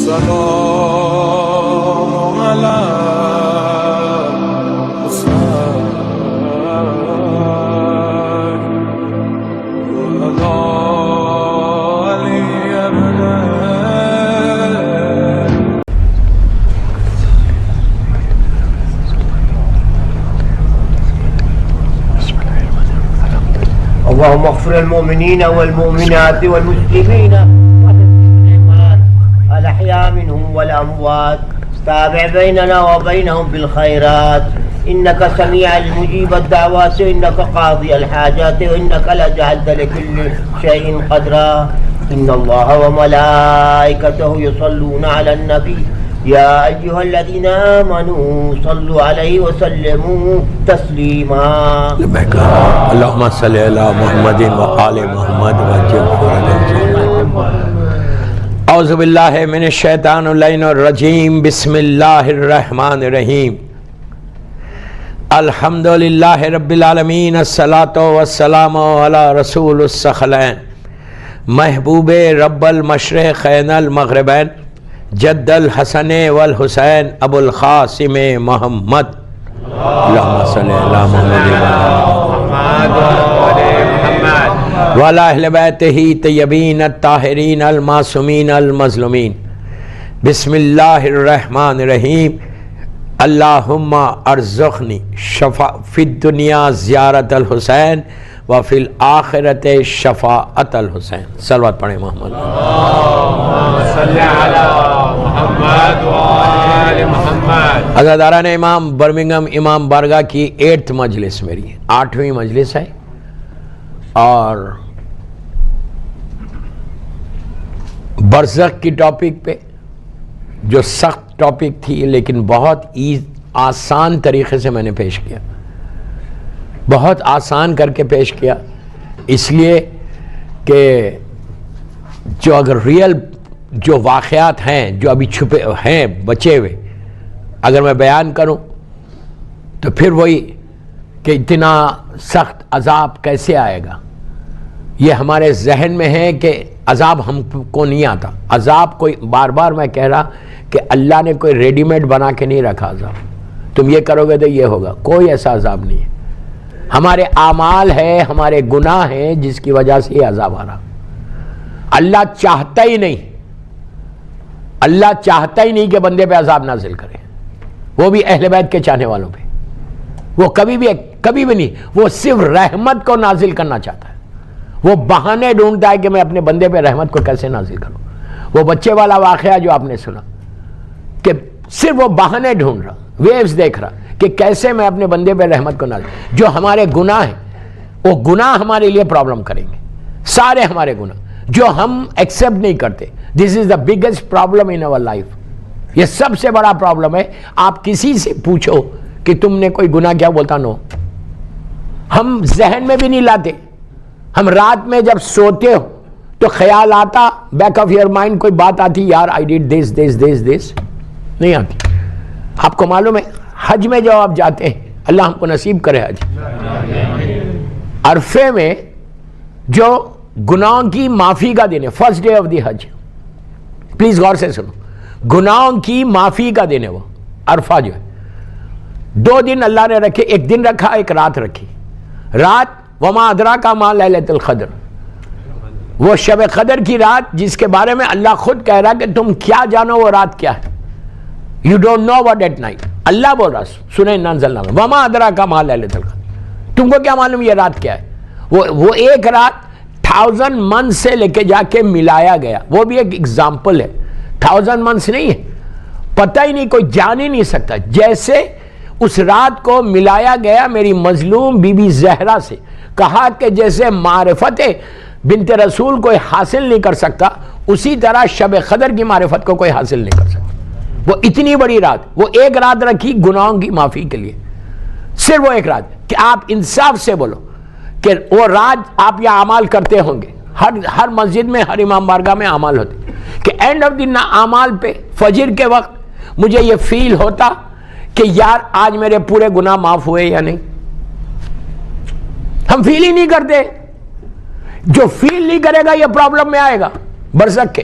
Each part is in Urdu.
السلام على اللهم اغفر المؤمنين والمؤمنات والمسلمين الأحياء منهم والأموات تابع بيننا وبينهم بالخيرات إنك سميع المجيب الدعوات إنك قاضي الحاجات وإنك لجعلت لكل شيء قدرا إن الله وملائكته يصلون على النبي يا أيها الذين آمنوا صلوا عليه وسلموا تسليما اللهم صل على محمد وآل محمد وعجل فرجهم. اعوذ باللہ من الشیطان اللعین الرجیم بسم اللہ الرحمن الرحیم الحمدللہ رب العالمین الصلاۃ والسلام علی رسول الثقلین محبوب رب المشرقین المغربین جد الحسن والحسین ابو القاسم محمد اللہم صلی علی محمد وعلی اہل بیتہ طیبین الطاہرین المعصومین المظلومین. بسم اللہ الرحمن الرحیم. اللہم ارزقنی فی الدنیا زیارت الحسین وفی الآخرت شفاعت الحسین. صلوات پڑھیں محمد. اللہم صلی علی محمد وآل محمد. عزاداران امام برمنگھم امام بارگاہ کی 8th مجلس میری 8ویں مجلس ہے، اور برزخ کی ٹاپک پہ جو سخت ٹاپک تھی لیکن بہت آسان طریقے سے میں نے پیش کیا، بہت آسان کر کے پیش کیا، اس لیے کہ جو اگر ریئل جو واقعات ہیں جو ابھی چھپے ہیں بچے ہوئے اگر میں بیان کروں تو پھر وہی کہ اتنا سخت عذاب کیسے آئے گا. یہ ہمارے ذہن میں ہے کہ عذاب ہم کو نہیں آتا. عذاب کوئی بار بار میں کہہ رہا کہ اللہ نے کوئی ریڈی میڈ بنا کے نہیں رکھا عذاب. تم یہ کرو گے تو یہ ہوگا، کوئی ایسا عذاب نہیں ہے. ہمارے اعمال ہے، ہمارے گناہ ہیں جس کی وجہ سے یہ عذاب آ رہا. اللہ چاہتا ہی نہیں، اللہ چاہتا ہی نہیں کہ بندے پہ عذاب نازل کرے، وہ بھی اہل بیت کے چاہنے والوں پہ. وہ کبھی بھی نہیں، وہ صرف رحمت کو نازل کرنا چاہتا ہے. وہ بہانے ڈھونڈتا ہے کہ میں اپنے بندے پہ رحمت کو کیسے نازل کروں. وہ بچے والا واقعہ جو آپ نے سنا کہ صرف وہ بہانے ڈھونڈ رہا، ویوز دیکھ رہا کہ کیسے میں اپنے بندے پہ رحمت کو نازل. جو ہمارے گناہ ہیں وہ گناہ ہمارے لیے پرابلم کریں گے، سارے ہمارے گناہ جو ہم ایکسیپٹ نہیں کرتے. This is the biggest problem in our life. یہ سب سے بڑا پرابلم ہے. آپ کسی سے پوچھو کہ تم نے کوئی گناہ کیا، بولتا نو. ہم ذہن میں بھی نہیں لاتے. ہم رات میں جب سوتے ہو تو خیال آتا، بیک آف یور مائنڈ کوئی بات آتی، یار آئی ڈیڈ دس دس دس دس، نہیں آتی. آپ کو معلوم ہے حج میں جب آپ جاتے ہیں، اللہ ہم کو نصیب کرے حج، عرفے میں جو گناہوں کی معافی کا دن ہے، first day of the Hajj, please غور سے سنو، گناہوں کی معافی کا دن ہے وہ عرفہ جو ہے. 2 دن اللہ نے رکھے، ایک دن رکھا ایک رات رکھی. رات وما ادراک ما لیلۃ القدر، وہ شب قدر کی رات جس کے بارے میں اللہ خود کہہ رہا کہ تم کیا جانو وہ رات کیا ہے. You don't know what at night. اللہ بول رہا سنیں نازل وما ادراک ما لیلۃ القدر، تم کو کیا معلوم یہ رات کیا ہے. وہ ایک رات 1000 منتھ سے لے کے جا کے ملایا گیا. وہ بھی ایک ایگزامپل ہے. 1000 منتھس نہیں ہے، پتہ ہی نہیں، کوئی جان ہی نہیں سکتا. جیسے اس رات کو ملایا گیا میری مظلوم بی بی زہرا سے، کہا کہ جیسے معرفت بنت رسول کوئی حاصل نہیں کر سکتا، اسی طرح شب قدر کی معرفت کو کوئی حاصل نہیں کر سکتا. وہ اتنی بڑی رات، وہ ایک رات رکھی گناہوں کی معافی کے لیے، صرف وہ ایک رات. کہ آپ انصاف سے بولو کہ وہ رات آپ یہ اعمال کرتے ہوں گے، ہر مسجد میں ہر امام بارگاہ میں اعمال ہوتے کہ اینڈ آف دی اعمال پہ فجر کے وقت مجھے یہ فیل ہوتا کہ یار آج میرے پورے گناہ معاف ہوئے یا نہیں. ہم فیل ہی نہیں کرتے. جو فیل نہیں کرے گا یہ پرابلم میں آئے گا برزخ کے.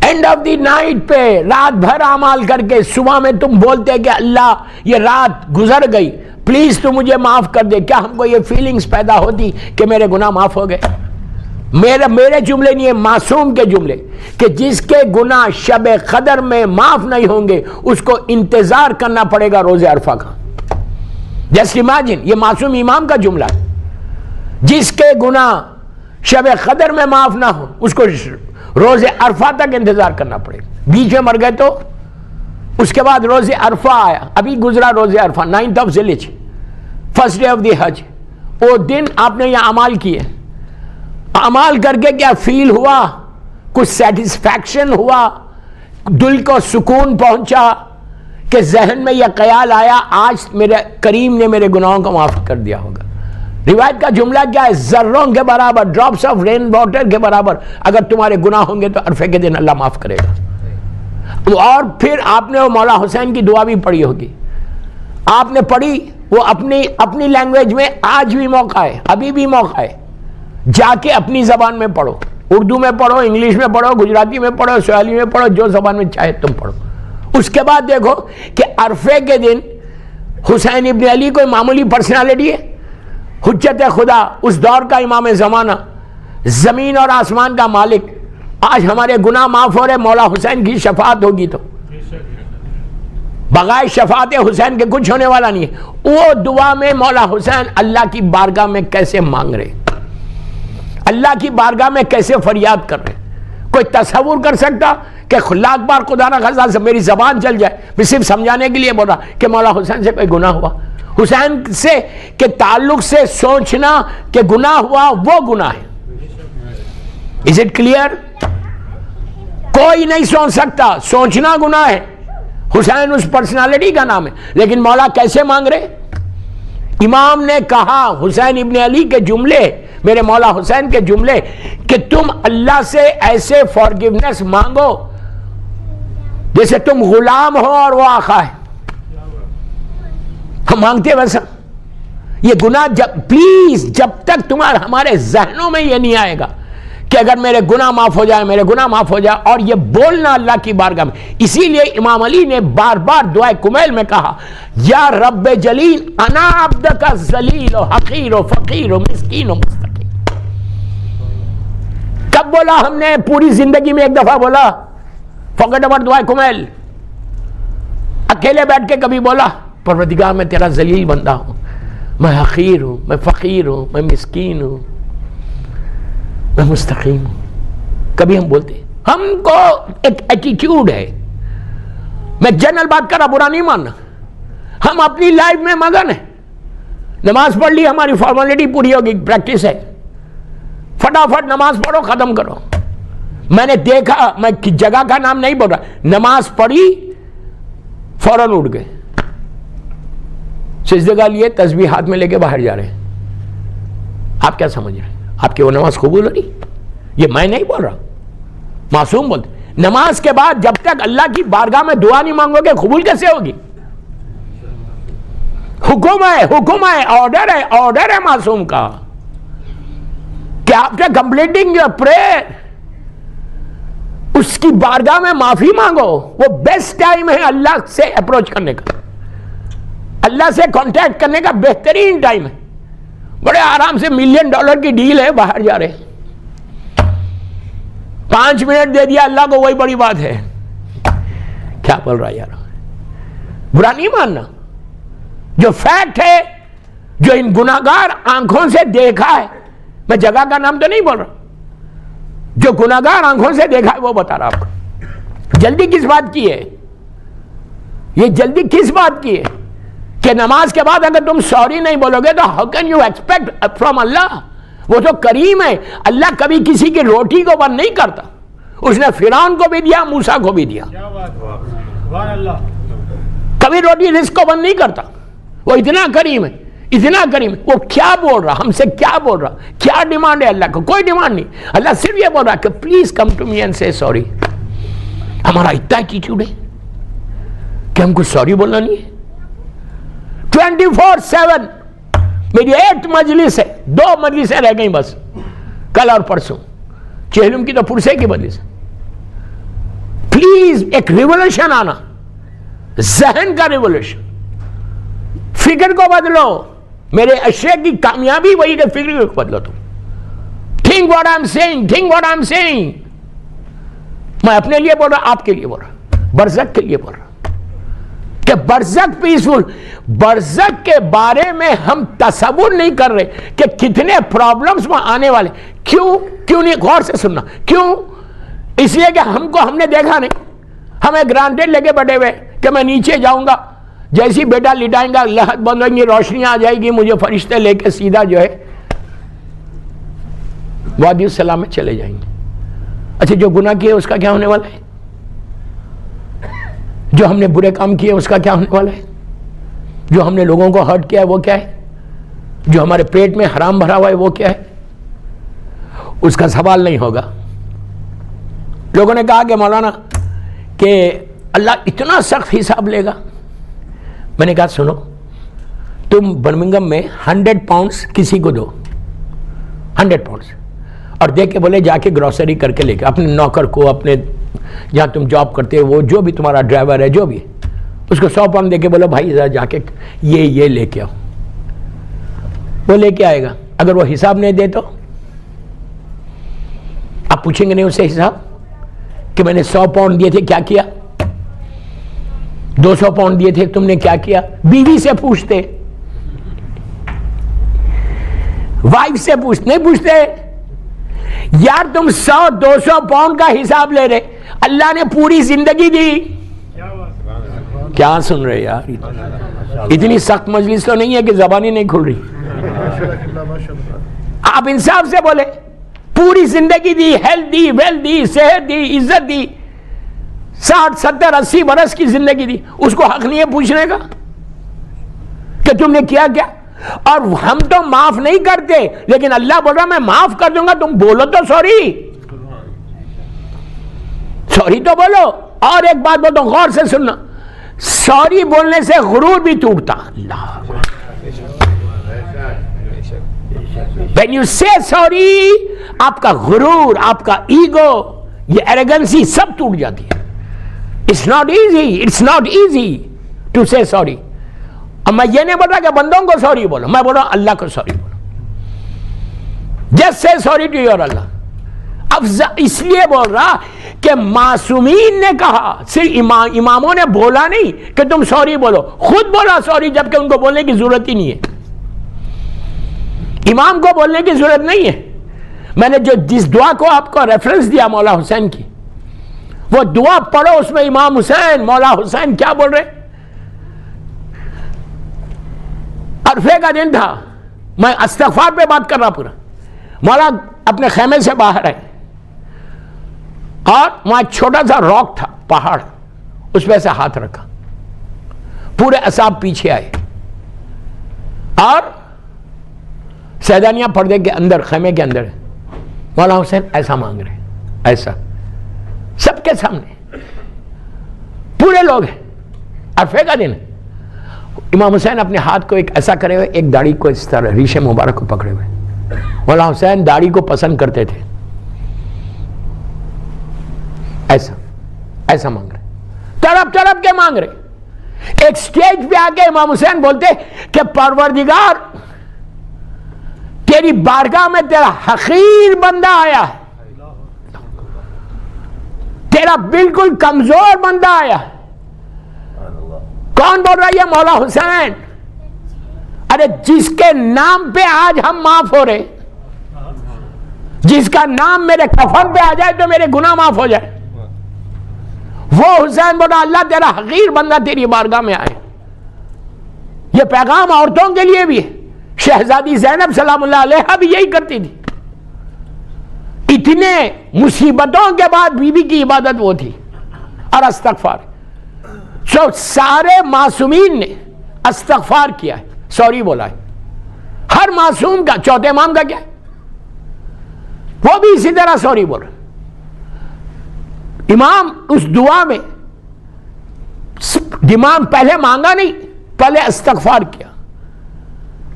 اینڈ آف دی نائٹ پہ رات بھر اعمال کر کے صبح میں تم بولتے کہ اللہ یہ رات گزر گئی پلیز تو مجھے معاف کر دے، کیا ہم کو یہ فیلنگز پیدا ہوتی کہ میرے گناہ معاف ہو گئے؟ میرے جملے نہیں ہے، معصوم کے جملے، کہ جس کے گناہ شب قدر میں معاف نہیں ہوں گے اس کو انتظار کرنا پڑے گا روز عرفہ کا. جسٹ امیجن، یہ معصوم امام کا جملہ ہے. جس کے گناہ شب قدر میں معاف نہ ہو اس کو روز عرفہ تک انتظار کرنا پڑے گا. بیچ میں مر گئے تو اس کے بعد روز عرفہ آیا، ابھی گزرا روز Arafah 9th of Dhul Hijjah, first day of the Hajj. وہ دن آپ نے یہ اعمال کیے، اعمال کر کے کیا فیل ہوا؟ کچھ سیٹسفیکشن ہوا، دل کو سکون پہنچا کہ ذہن میں یہ خیال آیا آج میرے کریم نے میرے گناہوں کو معاف کر دیا ہوگا. روایت کا جملہ کیا ہے؟ ذروں کے برابر، ڈراپس آف رین واٹر کے برابر اگر تمہارے گناہ ہوں گے تو عرفے کے دن اللہ معاف کرے گا. اور پھر آپ نے وہ مولا حسین کی دعا بھی پڑھی ہوگی، آپ نے پڑھی، وہ اپنی لینگویج میں. آج بھی موقع ہے، ابھی بھی موقع ہے، جا کے اپنی زبان میں پڑھو، اردو میں پڑھو، انگلش میں پڑھو، گجراتی میں پڑھو، سواحلی میں پڑھو، جو زبان میں چاہے تم پڑھو. اس کے بعد دیکھو کہ عرفے کے دن حسین ابن علی کوئی معمولی پرسنالٹی ہے، حجت خدا، اس دور کا امام زمانہ، زمین اور آسمان کا مالک. آج ہمارے گناہ معاف ہو رہے، مولا حسین کی شفاعت ہوگی تو بغیر شفاعت حسین کے کچھ ہونے والا نہیں ہے. وہ دعا میں مولا حسین اللہ کی بارگاہ میں کیسے مانگ رہے، اللہ کی بارگاہ میں کیسے فریاد کر رہے. کوئی تصور کر سکتا کہ لاکھ بار خدا نہ خاصہ سے میری زبان چل جائے، میں صرف سمجھانے کے لیے بول رہا کہ مولا حسین سے کوئی گناہ ہوا، حسین سے کے تعلق سے سوچنا کہ گناہ ہوا وہ گناہ ہے. Is it clear؟ کوئی نہیں سوچ سکتا، سوچنا گناہ ہے. حسین اس پرسنالٹی کا نام ہے، لیکن مولا کیسے مانگ رہے؟ امام نے کہا، حسین ابن علی کے جملے، میرے مولا حسین کے جملے، کہ تم اللہ سے ایسے فارگیونیس مانگو جیسے تم غلام ہو اور وہ آقا ہے. ہم مانگتے ویسا. یہ گناہ پلیز جب تک ہمارے ذہنوں میں یہ نہیں آئے گا کہ اگر میرے گناہ معاف ہو جائے، میرے گناہ معاف ہو جائے، اور یہ بولنا اللہ کی بارگاہ میں. اسی لیے امام علی نے بار بار دعائے کمیل میں کہا، یا رب جلیل انا عبدک ذلیل و حقیر و فقیر و مسکین و مستقیم. کب بولا ہم نے؟ پوری زندگی میں ایک دفعہ بولا. فقط ابر دعائے کمیل اکیلے بیٹھ کے کبھی بولا پروردگار میں تیرا ذلیل بندہ ہوں، میں حقیر ہوں، میں فقیر ہوں، میں مسکین ہوں، میں مستقیم ہوں. کبھی ہم بولتے؟ ہم کو ایک ایٹیٹیوڈ ہے. میں جنرل بات کر رہا، برا نہیں ماننا. ہم اپنی لائف میں مگن ہیں. نماز پڑھ لی، ہماری فارمیلٹی پوری ہوگی، پریکٹس ہے، فٹافٹ نماز پڑھو، ختم کرو. میں نے دیکھا، میں جگہ کا نام نہیں بول رہا، نماز پڑھی فوراً اٹھ گئے، سجدے کا لیے تسبیح ہاتھ میں لے کے باہر جا رہے ہیں. آپ کیا سمجھ رہے ہیں؟ آپ کی وہ نماز قبول ہو رہی؟ یہ میں نہیں بول رہا، معصوم بولتے. نماز کے بعد جب تک اللہ کی بارگاہ میں دعا نہیں مانگو گے قبول کیسے ہوگی؟ حکم ہے، آرڈر ہے معصوم کا کہ آفٹر کمپلیٹنگ یور پریئر اس کی بارگاہ میں معافی مانگو. وہ بیسٹ ٹائم ہے اللہ سے اپروچ کرنے کا، اللہ سے کانٹیکٹ کرنے کا بہترین ٹائم ہے. بڑے آرام سے $1 ملین کی ڈیل ہے، باہر جا رہے ہیں، 5 منٹ دے دیا اللہ کو، وہی بڑی بات ہے. کیا بول رہا یار؟ برا نہیں ماننا. جو فیکٹ ہے، جو ان گناہگار آنکھوں سے دیکھا ہے، میں جگہ کا نام تو نہیں بول رہا، جو گناہگار آنکھوں سے دیکھا ہے وہ بتا رہا آپ کو. جلدی کس بات کی ہے؟ یہ جلدی کس بات کی ہے کہ نماز کے بعد اگر تم سوری نہیں بولو گے تو how can you expect from Allah? وہ تو کریم ہے. اللہ کبھی کسی کی روٹی کو بند نہیں کرتا. اس نے فرعون کو بھی دیا، موسیٰ کو بھی دیا. کبھی روٹی رزق کو بند نہیں کرتا. وہ اتنا کریم ہے، اتنا کریم ہے. وہ کیا بول رہا، ہم سے کیا بول رہا، کیا ڈیمانڈ ہے اللہ کو؟ کوئی ڈیمانڈ نہیں. اللہ صرف یہ بول رہا کہ please come to me and say sorry. ہمارا اتنا ایٹیٹیوڈ ہے کہ ہم کو سوری بولنا نہیں ہے. 24/7 میری 8 مجلس ہے، 2 مجلسیں رہ گئیں بس، کل اور پرسوں. چہلم کی تو پرسے کی مجلس ہے. پلیز ایک ریولوشن آنا، ذہن کا ریولوشن. فکر کو بدلو. میرے اشیاء کی کامیابی وہی کہ فکر کو بدلو. تم think what I am saying, think what I am saying. میں اپنے لیے بول رہا، آپ کے لیے بول رہا، برزخ کے لیے بول رہا کہ برزخ پیسفل. برزخ کے بارے میں ہم تصور نہیں کر رہے کہ کتنے پرابلمز میں آنے والے. کیوں نہیں؟ غور سے سننا. کیوں؟ اس لیے کہ ہم نے دیکھا نہیں. ہمیں گرانٹیڈ لے کے بیٹھے ہوئے کہ میں نیچے جاؤں گا، جیسی بیٹا لٹائیں گا، لہت بند ہویں گی، روشنیاں آ جائے گی، مجھے فرشتے لے کے سیدھا جو ہے وادی السلام میں چلے جائیں گے. اچھا جو گناہ کیے اس کا کیا ہونے والا ہے؟ جو ہم نے برے کام کیے اس کا کیا ہونے والا ہے؟ جو ہم نے لوگوں کو ہرٹ کیا ہے وہ کیا ہے؟ جو ہمارے پیٹ میں حرام بھرا ہوا ہے وہ کیا ہے؟ اس کا سوال نہیں ہوگا. لوگوں نے کہا کہ مولانا کہ اللہ اتنا سخت حساب لے گا. میں نے کہا سنو، تم برمنگم میں 100 پاؤنڈز کسی کو دو، 100 پاؤنڈز، اور دے کے بولے جا کے گروسری کر کے لے کے اپنے نوکر کو، اپنے جہاں تم جاب کرتے ہو وہ جو بھی تمہارا ڈرائیور ہے جو بھی ہے، اس کو 100 پاؤنڈ دے کے بولو بھائی ذرا جا کے یہ لے کے آؤ. وہ لے کے آئے گا. اگر وہ حساب نہیں دے تو آپ پوچھیں گے نہیں اس سے حساب کہ میں نے 100 پاؤنڈ دیے تھے کیا کیا، 200 پاؤنڈ دیے تھے تم نے کیا کیا. بیوی سے پوچھتے، وائف سے نہیں پوچھتے. یار تم 100-200 پاؤنڈ کا حساب لے رہے، اللہ نے پوری زندگی دی. کیا سن رہے یار؟ اتنی سخت مجلس تو نہیں ہے کہ زبانی نہیں کھل رہی. آپ انصاف سے بولے، پوری زندگی دی، ہیلتھ دی، ویلتھ دی، صحت دی، عزت دی، 60-70-80 برس کی زندگی دی. اس کو حق نہیں ہے پوچھنے کا کہ تم نے کیا کیا. اور ہم تو معاف نہیں کرتے، لیکن اللہ بول رہا میں معاف کر دوں گا. تم بولو تو سوری تو بولو. اور ایک بات بولتا ہوں، غور سے سننا، سوری بولنے سے غرور بھی ٹوٹتا. اللہ when you say sorry آپ کا غرور، آپ کا ایگو، یہ ایروگنسی سب ٹوٹ جاتی ہے. it's not easy to say sorry. اب میں یہ نہیں بول رہا کہ بندوں کو سوری بولو، میں بول رہا ہوں اللہ کو سوری بولو. just say sorry to your اللہ. اب اس لیے بول رہا کہ معصومین نے کہا، صرف اماموں نے بولا نہیں کہ تم سوری بولو، خود بولا سوری، جبکہ ان کو بولنے کی ضرورت ہی نہیں ہے. امام کو بولنے کی ضرورت نہیں ہے. میں نے جس دعا کو آپ کو ریفرنس دیا مولا حسین کی، وہ دعا پڑھو، اس میں امام حسین، مولا حسین کیا بول رہے. عرفے کا دن تھا، میں استغفار پہ بات کر رہا پورا. مولا اپنے خیمے سے باہر آئے اور وہاں چھوٹا سا راک تھا، پہاڑ، اس پہ سے ہاتھ رکھا. پورے اصحاب پیچھے آئے اور سیدانیہ پردے کے اندر، خیمے کے اندر مولا حسین ایسا مانگ رہے، ایسا سب کے سامنے، پورے لوگ ہیں، عرفے کا دن. امام حسین اپنے ہاتھ کو ایک ایسا کرے ہوئے، ایک داڑھی کو اس طرح ریشے مبارک کو پکڑے ہوئے. مولا حسین داڑھی کو پسند کرتے تھے. ایسا مانگ رہے، تڑپ کے مانگ رہے. ایک سٹیج پہ آ کے امام حسین بولتے کہ پروردگار تیری بارگاہ میں تیرا حقیر بندہ آیا ہے، تیرا بالکل کمزور بندہ آیا ہے. کون بول رہا ہے؟ یہ مولا حسین. ارے جس کے نام پہ آج ہم معاف ہو رہے، جس کا نام میرے کفن پہ آ جائے تو میرے گناہ معاف ہو جائے، وہ حسین بول رہا اللہ تیرا حقیر بندہ تیری بارگاہ میں آئے. یہ پیغام عورتوں کے لیے بھی ہے. شہزادی زینب سلام اللہ علیہا بھی یہی کرتی تھی. اتنے مصیبتوں کے بعد بیوی کی عبادت وہ تھی اور استغفار. سارے معصومین نے استغفار کیا ہے، سوری بولا ہے. ہر معصوم کا، چوتھے امام کا کیا ہے؟ وہ بھی اسی طرح سوری بول رہے. امام اس دعا میں امام پہلے مانگا نہیں، پہلے استغفار کیا.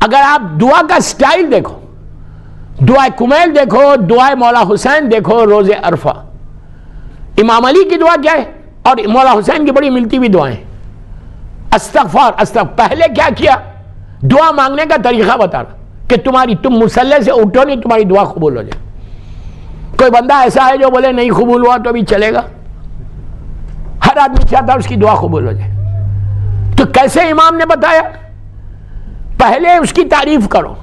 اگر آپ دعا کا سٹائل دیکھو، دعائے کمیل دیکھو، دعائے مولا حسین دیکھو، روز عرفہ، امام علی کی دعا کیا ہے؟ اور مولا حسین کی بڑی ملتی ہوئی دعائیں. استغفار. پہلے کیا کیا؟ دعا مانگنے کا طریقہ بتا رہا کہ تم مصلی سے اٹھو نہیں تمہاری دعا قبول ہو جائے. کوئی بندہ ایسا ہے جو بولے نہیں قبول ہوا تو بھی چلے گا؟ ہر آدمی چاہتا ہے اس کی دعا قبول ہو جائے. تو کیسے امام نے بتایا؟ پہلے اس کی تعریف کرو.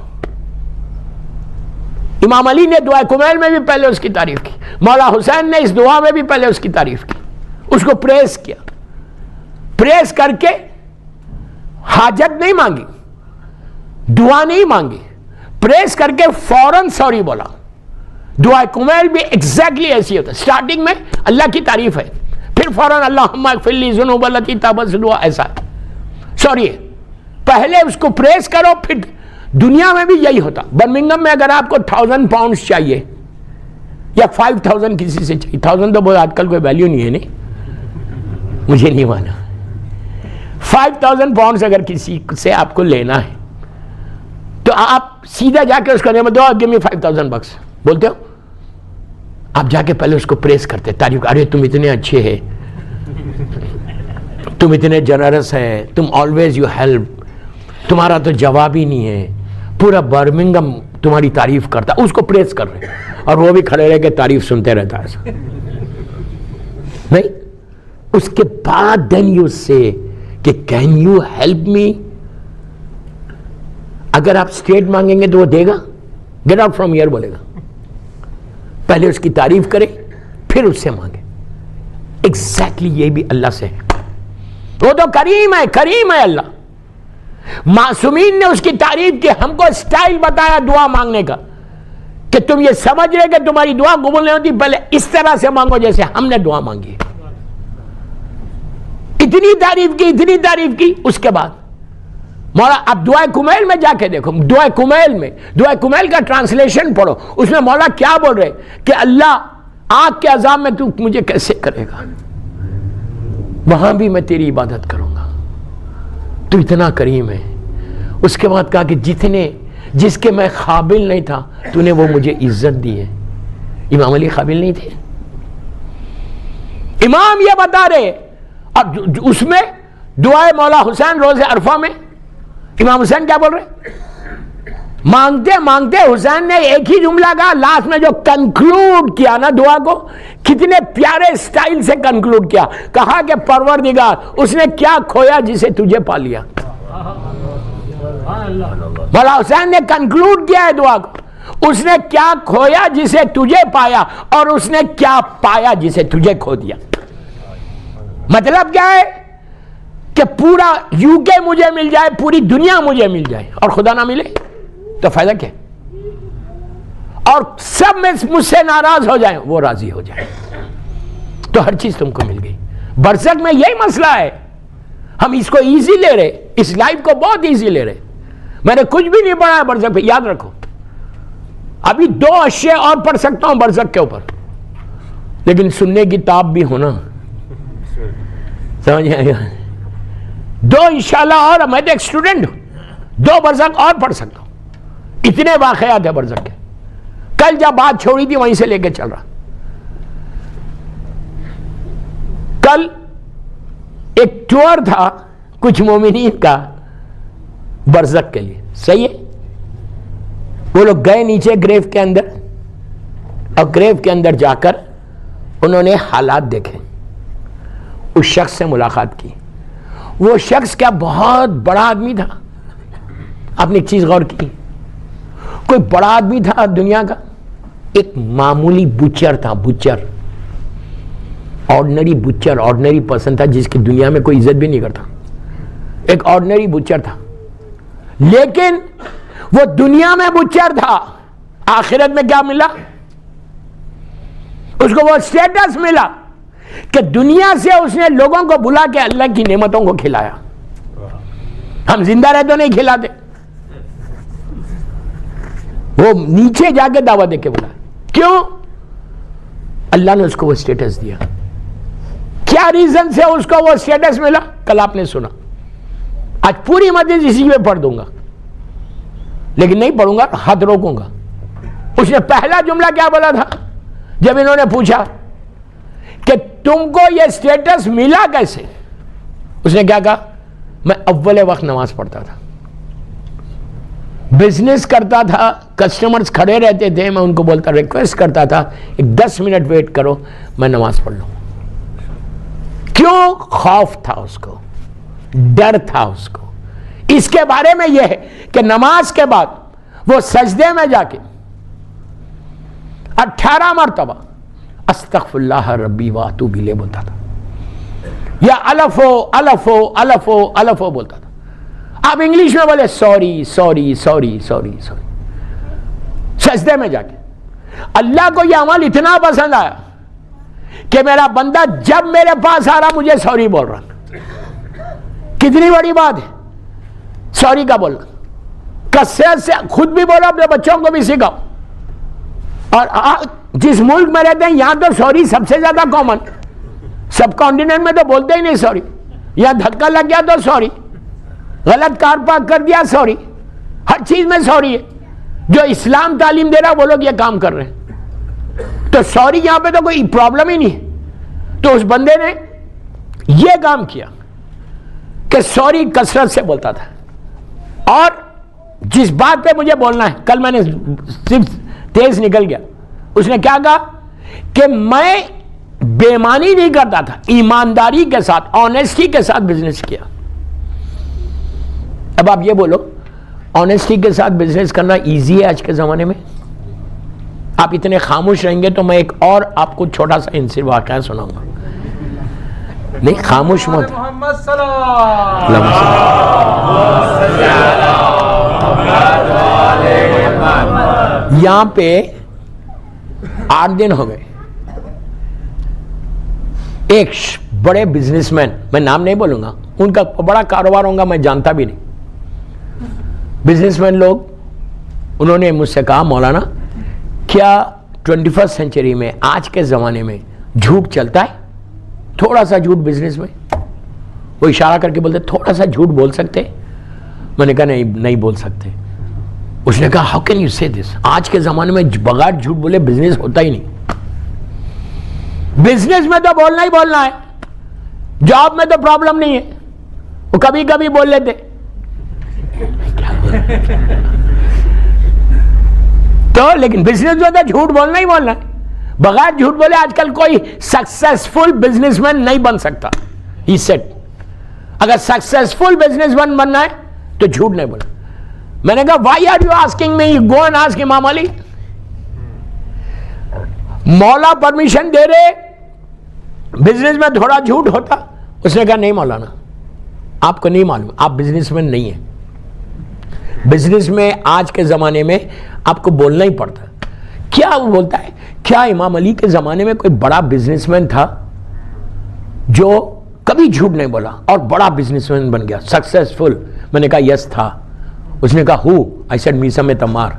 امام علی نے دعا کمیل میں بھی پہلے اس کی تعریف کی, مولا حسین نے اس دعا میں بھی پہلے اس کی تعریف کی, اس کو پریس کیا. پریس کر کے حاجت نہیں مانگی, دعا نہیں مانگی, پریس کر کے فوراً سوری بولا. دعا کمیل بھی ایگزیکٹلی ایسی ہوتا ہے, سٹارٹنگ میں اللہ کی تعریف ہے, پھر فوراً اللہم اغفر لی ذنوب التی تابت دعا, ایسا ہے سوری ہے. پہلے اس کو پریس کرو, پھر دنیا میں بھی یہی ہوتا. برمنگم میں اگر آپ کو 1000 پاؤنڈز چاہیے یا 5000 کسی سے چاہیے, 1000 تو بہت آج کل کوئی ویلیو نہیں ہے, نہیں مجھے نہیں مانا. 5000 پاؤنڈز اگر کسی سے آپ کو لینا ہے تو آپ سیدھا جا کے اس کا نام دو, گیو می 5000 بکس بولتے ہو. آپ جا کے پہلے اس کو پریس کرتے, تعریف, ارے تم اتنے اچھے ہیں, تم اتنے جنرس ہیں, تم آلویز یو ہیلپ, تمہارا تو جواب ہی نہیں ہے, پورا برمنگم تمہاری تعریف کرتا. اس کو پریس کر رہے اور وہ بھی کھڑے رہ کے تعریف سنتے رہتا ہے. نہیں, اس کے بعد دین یو سے کہ کین یو ہیلپ می. اگر آپ اسٹیٹ مانگیں گے تو وہ دے گا, گیٹ آؤٹ فرام ہیئر بولے گا. پہلے اس کی تعریف کرے پھر اس سے مانگے. ایگزیکٹلی یہ بھی اللہ سے ہے. وہ تو کریم ہے, کریم ہے اللہ. معصومین نے اس کی تعریف کی, ہم کو سٹائل بتایا دعا مانگنے کا کہ تم یہ سمجھ رہے کہ تمہاری دعا قبول نہیں ہوتی, پہلے اس طرح سے مانگو جیسے ہم نے دعا مانگی. اتنی تعریف کی. اس کے بعد مولا اب دعائے کمیل میں جا کے دیکھو, دعائے کمیل کا ٹرانسلیشن پڑھو. اس میں مولا کیا بول رہے کہ اللہ آگ کے عذاب میں تو مجھے کیسے کرے گا, وہاں بھی میں تیری عبادت کروں گا, تو اتنا کریم ہے. اس کے بعد کہا کہ جس کے میں قابل نہیں تھا تو نے وہ مجھے عزت دی ہے. امام علی قابل نہیں تھے, امام یہ بتا رہے. اب اس میں دعائے مولا حسین روز عرفہ میں امام حسین کیا بول رہے, مانگتے مانگتے حسین نے ایک ہی جملہ کہا لاسٹ میں جو کنکلوڈ کیا نا دعا کو, کتنے پیارے سٹائل سے کنکلوڈ کیا. کہا کہ پروردگار اس نے کیا کھویا جسے تجھے پا لیا. مولا حسین نے کنکلوڈ کیا ہے دعا کو, اس نے کیا کھویا جسے تجھے پایا, اور اس نے کیا پایا جسے تجھے کھو دیا. مطلب کیا ہے کہ پورا یو کے مجھے مل جائے, پوری دنیا مجھے مل جائے, اور خدا نہ ملے تو فائدہ کیا؟ اور سب میں مجھ سے ناراض ہو جائیں, وہ راضی ہو جائیں, تو ہر چیز تم کو مل گئی. برزخ میں یہی مسئلہ ہے, ہم اس کو ایزی لے رہے, اس لائف کو بہت ایزی لے رہے. میں نے کچھ بھی نہیں پڑھا ہے برزخ پہ, یاد رکھو. ابھی 2 اشیاء اور پڑھ سکتا ہوں برزخ کے اوپر, لیکن سننے کی تاب بھی ہونا, سمجھ آئے گا. 2 انشاءاللہ اور, میں تو ایک اسٹوڈنٹ ہوں, 2 برزخ اور پڑھ سکتا ہوں. اتنے واقعات ہیں برزخ کے. کل جب بات چھوڑی تھی وہیں سے لے کے چل رہا. کل ایک ٹور تھا کچھ مومنین کا برزخ کے لیے, صحیح ہے. وہ لوگ گئے نیچے گریو کے اندر, اور گریو کے اندر جا کر انہوں نے حالات دیکھے, اس شخص سے ملاقات کی. وہ شخص کیا بہت بڑا آدمی تھا. آپ نے ایک چیز غور کی, کوئی بڑا آدمی تھا دنیا کا, ایک معمولی بچر تھا, Butcher, ordinary Butcher, ordinary person تھا جس کی دنیا میں کوئی عزت بھی نہیں کرتا. ایک آرڈنری بچر تھا, لیکن وہ دنیا میں بچر تھا, آخرت میں کیا ملا اس کو؟ وہ سٹیٹس ملا کہ دنیا سے اس نے لوگوں کو بلا کے اللہ کی نعمتوں کو کھلایا. ہم زندہ رہتے تو نہیں کھلاتے, وہ نیچے جا کے دعوت دے کے بلا. کیوں؟ اللہ نے اس کو وہ سٹیٹس دیا. کیا ریزن سے اس کو وہ سٹیٹس ملا؟ کل آپ نے سنا. آج پوری مجلس اسی میں پڑھ دوں گا, لیکن نہیں پڑھوں گا, ہاتھ روکوں گا. اس نے پہلا جملہ کیا بولا تھا جب انہوں نے پوچھا کہ تم کو یہ سٹیٹس ملا کیسے؟ اس نے کیا کہا؟ میں اول وقت نماز پڑھتا تھا، بزنس کرتا تھا، کسٹمرز کھڑے رہتے تھے، میں ان کو بولتا، ریکویسٹ کرتا تھا ایک 10 منٹ ویٹ کرو، میں نماز پڑھ لوں۔ کیوں؟ خوف تھا اس کو، ڈر تھا اس کو۔ اس کے بارے میں یہ ہے کہ نماز کے بعد وہ سجدے میں جا کے 18 مرتبہ استغفر اللہ ربی واتوب الیہ بولتا تھا، یا الفو الفو الفو الفو بولتا تھا۔ آپ انگلش میں بولے sorry sorry sorry sorry sorry, سجدے میں جا کے۔ اللہ کو یہ عمل اتنا پسند آیا کہ میرا بندہ جب میرے پاس آ رہا مجھے سوری بول رہا۔ کتنی بڑی بات ہے سوری کا بولنا، کثرت سے خود بھی بولو، اپنے بچوں کو بھی سکھاؤ۔ اور جس ملک میں رہتے ہیں یہاں تو سوری سب سے زیادہ کامن، سب کانٹیننٹ میں تو بولتے ہی نہیں سوری، یا دھکا لگ گیا تو سوری، غلط کار پارک کر دیا سوری، ہر چیز میں سوری ہے۔ جو اسلام تعلیم دے رہا وہ لوگ یہ کام کر رہے ہیں، تو سوری یہاں پہ تو کوئی پرابلم ہی نہیں ہے۔ تو اس بندے نے یہ کام کیا کہ سوری کثرت سے بولتا تھا۔ اور جس بات پہ مجھے بولنا ہے، کل میں نے صرف تیز نکل گیا، اس نے کیا کہا کہ میں بےمانی نہیں کرتا تھا، ایمانداری کے ساتھ، آنیسٹی کے ساتھ بزنس کیا۔ اب آپ یہ بولو، آنیسٹی کے ساتھ بزنس کرنا ایزی ہے آج کے زمانے میں؟ آپ اتنے خاموش رہیں گے تو میں ایک اور آپ کو چھوٹا سا انصر واقعہ سناؤں گا۔ نہیں خاموش مت، محمد صلی اللہ یہاں پہ 8 دن ہو گئے، ایک بڑے بزنس مین، میں نام نہیں بولوں گا، ان کا بڑا کاروبار ہوگا، میں جانتا بھی نہیں، بزنس مین لوگ، انہوں نے مجھ سے کہا مولانا کیا 21 سینچری میں، آج کے زمانے میں جھوٹ چلتا ہے؟ تھوڑا سا جھوٹ بزنس میں؟ وہ اشارہ کر کے بولتے تھوڑا سا جھوٹ بول سکتے؟ میں نے کہا نہیں بول سکتے۔ اس نے کہا ہاؤ کین یو سے دس؟ آج کے زمانے میں بغیر جھوٹ بولے بزنس ہوتا ہی نہیں۔ بزنس میں تو بولنا ہی بولنا ہے، جاب میں تو پرابلم نہیں ہے، وہ کبھی کبھی بول لیتے۔ تو لیکن بزنس میں تو جھوٹ بولنا ہی بولنا ہے، بغیر جھوٹ بولے آج کل کوئی سکسیسفل بزنس مین نہیں بن سکتا۔ ہی سیڈ اگر سکسیسفل بزنس مین بننا ہے تو جھوٹ نہیں بولنا۔ میں نے کہا why are you asking me? Go and ask Imam Ali. مولا پرمیشن دے رہے بزنس میں تھوڑا جھوٹ ہوتا؟ اس نے کہا نہیں مولانا، آپ کو نہیں معلوم، آپ بزنس مین نہیں ہیں۔ بزنس میں آج کے زمانے میں آپ کو بولنا ہی پڑتا ہے۔ کیا وہ بولتا ہے، کیا امام علی کے زمانے میں کوئی بڑا بزنس مین تھا جو کبھی جھوٹ نہیں بولا اور بڑا بزنس مین بن گیا، سکسیسفل؟ میں نے کہا یس تھا۔ اس نے کہا ہو؟ I said Maisam تمار۔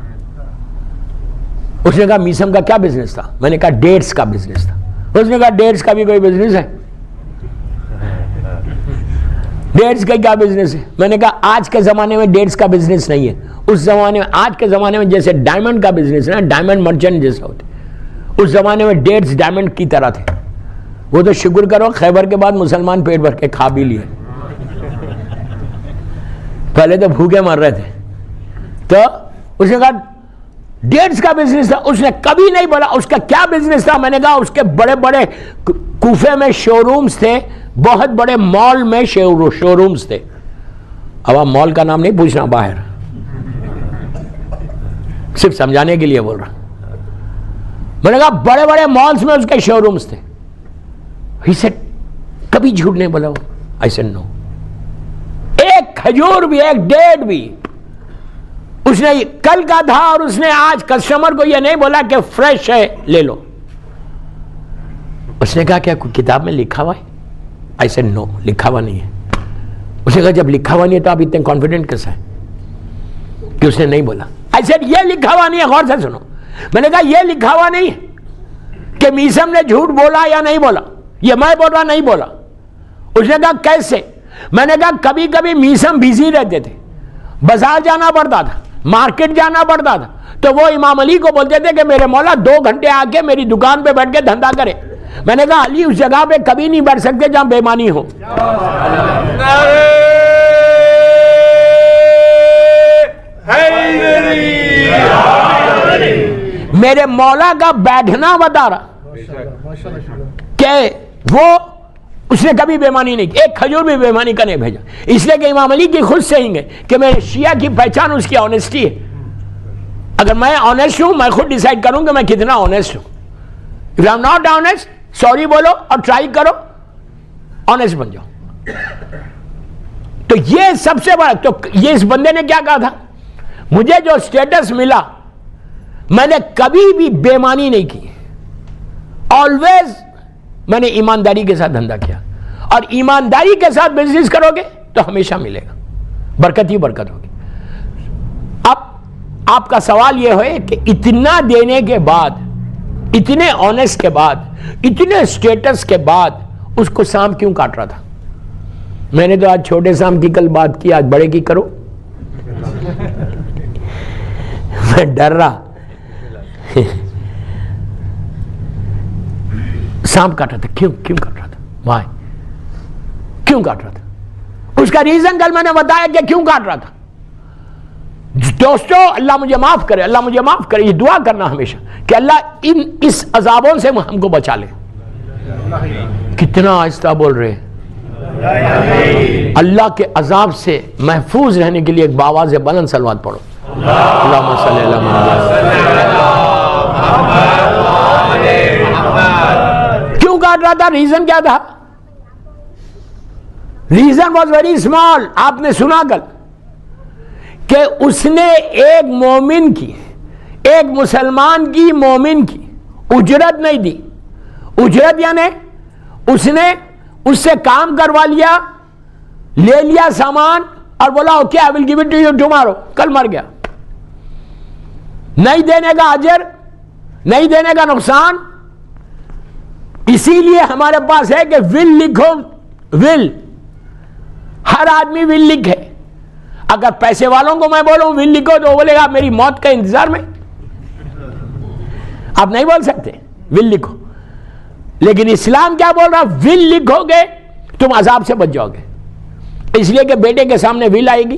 اس نے کہا میسم کا کیا بزنس تھا؟ میں نے کہا ڈیٹس کا بزنس تھا۔ اس نے کہا ڈیٹس کا بھی کوئی بزنس ہے؟ ڈیٹس کا کیا بزنس ہے؟ میں نے کہا آج کے زمانے میں ڈیٹس کا بزنس نہیں ہے، اس زمانے میں، آج کے زمانے میں جیسے ڈائمنڈ کا بزنس ہے نا، ڈائمنڈ مرچنٹ جیسا ہوتے، اس زمانے میں ڈیٹس ڈائمنڈ کی طرح تھے۔ وہ تو شکر کرو خیبر کے بعد مسلمان پیٹ بھر کے کھا بھی لیے، پہلے تو بھوکے مر رہے تھے۔ تو اس نے کہا ڈیٹس کا بزنس تھا۔ اس نے کبھی نہیں بولا اس کا کیا بزنس تھا۔ میں نے کہا اس کے بڑے بڑے کوفے میں شو رومز تھے، بہت بڑے مال میں شو رومز تھے۔ اب آپ مال کا نام نہیں پوچھنا، باہر صرف سمجھانے کے لیے بول رہا۔ میں نے کہا بڑے بڑے مالز میں اس کے شو رومز تھے۔ He said کبھی جھوٹ نہیں بولا وہ۔ I said no۔ ایک کھجور بھی، ایک ڈیٹ بھی اس نے کل کا تھا، اور اس نے آج کسٹمر کو یہ نہیں بولا کہ فریش ہے لے لو۔ اس نے کہا کیا کوئی کتاب میں لکھا ہوا ہے؟ I said no، لکھا ہوا نہیں ہے۔ اس نے کہا جب لکھا ہوا نہیں ہے تو آپ اتنے کانفیڈنٹ کیسا ہے کہ اس نے نہیں بولا؟ I said یہ لکھا ہوا نہیں ہے، غور سے سنو۔ میں نے کہا یہ لکھا ہوا نہیں ہے کہ میسم نے جھوٹ بولا یا نہیں بولا، یہ میں بول رہا نہیں بولا۔ اس نے کہا کیسے؟ میں نے کہا کبھی کبھی میسم بزی رہتے تھے، بازار جانا پڑتا تھا، مارکیٹ جانا پڑتا تھا، تو وہ امام علی کو بولتے تھے کہ میرے مولا 2 گھنٹے آ کے میری دکان پہ بیٹھ کے دھندا کرے۔ میں نے کہا علی اس جگہ پہ کبھی نہیں بیٹھ سکتے جہاں بے ایمانی ہو. میرے مولا کا بیٹھنا بتا رہا کہ وہ اس نے کبھی بے ایمانی نہیں کی, ایک کھجور بھی بے ایمانی کا نہیں بھیجا, اس لیے کہ امام علی کی خود سہیں گے کہ میرے شیعہ کی پہچان اس کی آنیسٹی ہے. اگر میں آنیسٹ ہوں میں خود ڈیسائیڈ کروں کہ میں کتنا آنیسٹ ہوں. If I'm not honest, sorry بولو اور ٹرائی کرو آنیسٹ بن جاؤ. تو یہ سب سے بڑا, تو یہ اس بندے نے کیا کہا تھا, مجھے جو سٹیٹس ملا میں نے کبھی بھی بے ایمانی نہیں کی, آلویز میں نے ایمانداری کے ساتھ دھندا کیا, اور ایمانداری کے ساتھ بزنس کرو گے تو ہمیشہ ملے گا, برکت ہی برکت ہوگی. اب آپ کا سوال یہ ہے کہ اتنا دینے کے بعد, اتنے آنیسٹ کے بعد, اتنے سٹیٹس کے بعد اس کو سام کیوں کاٹ رہا تھا؟ میں نے تو آج چھوٹے سام کی کل بات کی, آج بڑے کی کرو. میں ڈر رہا سام کاٹ رہا تھا. کیوں کاٹ رہا تھا؟ وائی کیوں کاٹ رہا تھا؟ اس کا ریزن کل میں نے بتایا کہ کیوں کاٹ رہا تھا. دوستو اللہ مجھے معاف کرے, اللہ مجھے معاف کرے, یہ دعا کرنا ہمیشہ کہ اللہ اس عذابوں سے ہم کو بچا لے. کتنا آہستہ بول رہے ہیں. اللہ کے عذاب سے محفوظ رہنے کے لیے ایک باواز بلند صلوات پڑھو. اللہم صلی علی محمد. کیوں کاٹ رہا تھا؟ ریزن کیا تھا؟ Reason was very small. آپ نے سنا کل کہ اس نے ایک مومن کی, ایک مسلمان کی, مومن کی اجرت نہیں دی. اجرت یعنی اس نے اس سے کام کروا لیا, لے لیا سامان اور بولا okay I will give it to you tomorrow, کل مر گیا. نہیں دینے کا اجر, نہیں دینے کا نقصان. اسی لیے ہمارے پاس ہے کہ ول لکھو, ول, ہر آدمی ول لکھے. اگر پیسے والوں کو میں بولوں ول لکھو تو وہ بولے گا میری موت کا انتظار میں. آپ نہیں بول سکتے ول لکھو, لیکن اسلام کیا بول رہا, ول لکھو گے تم عذاب سے بچ جاؤ گے. اس لیے کہ بیٹے کے سامنے ول آئے گی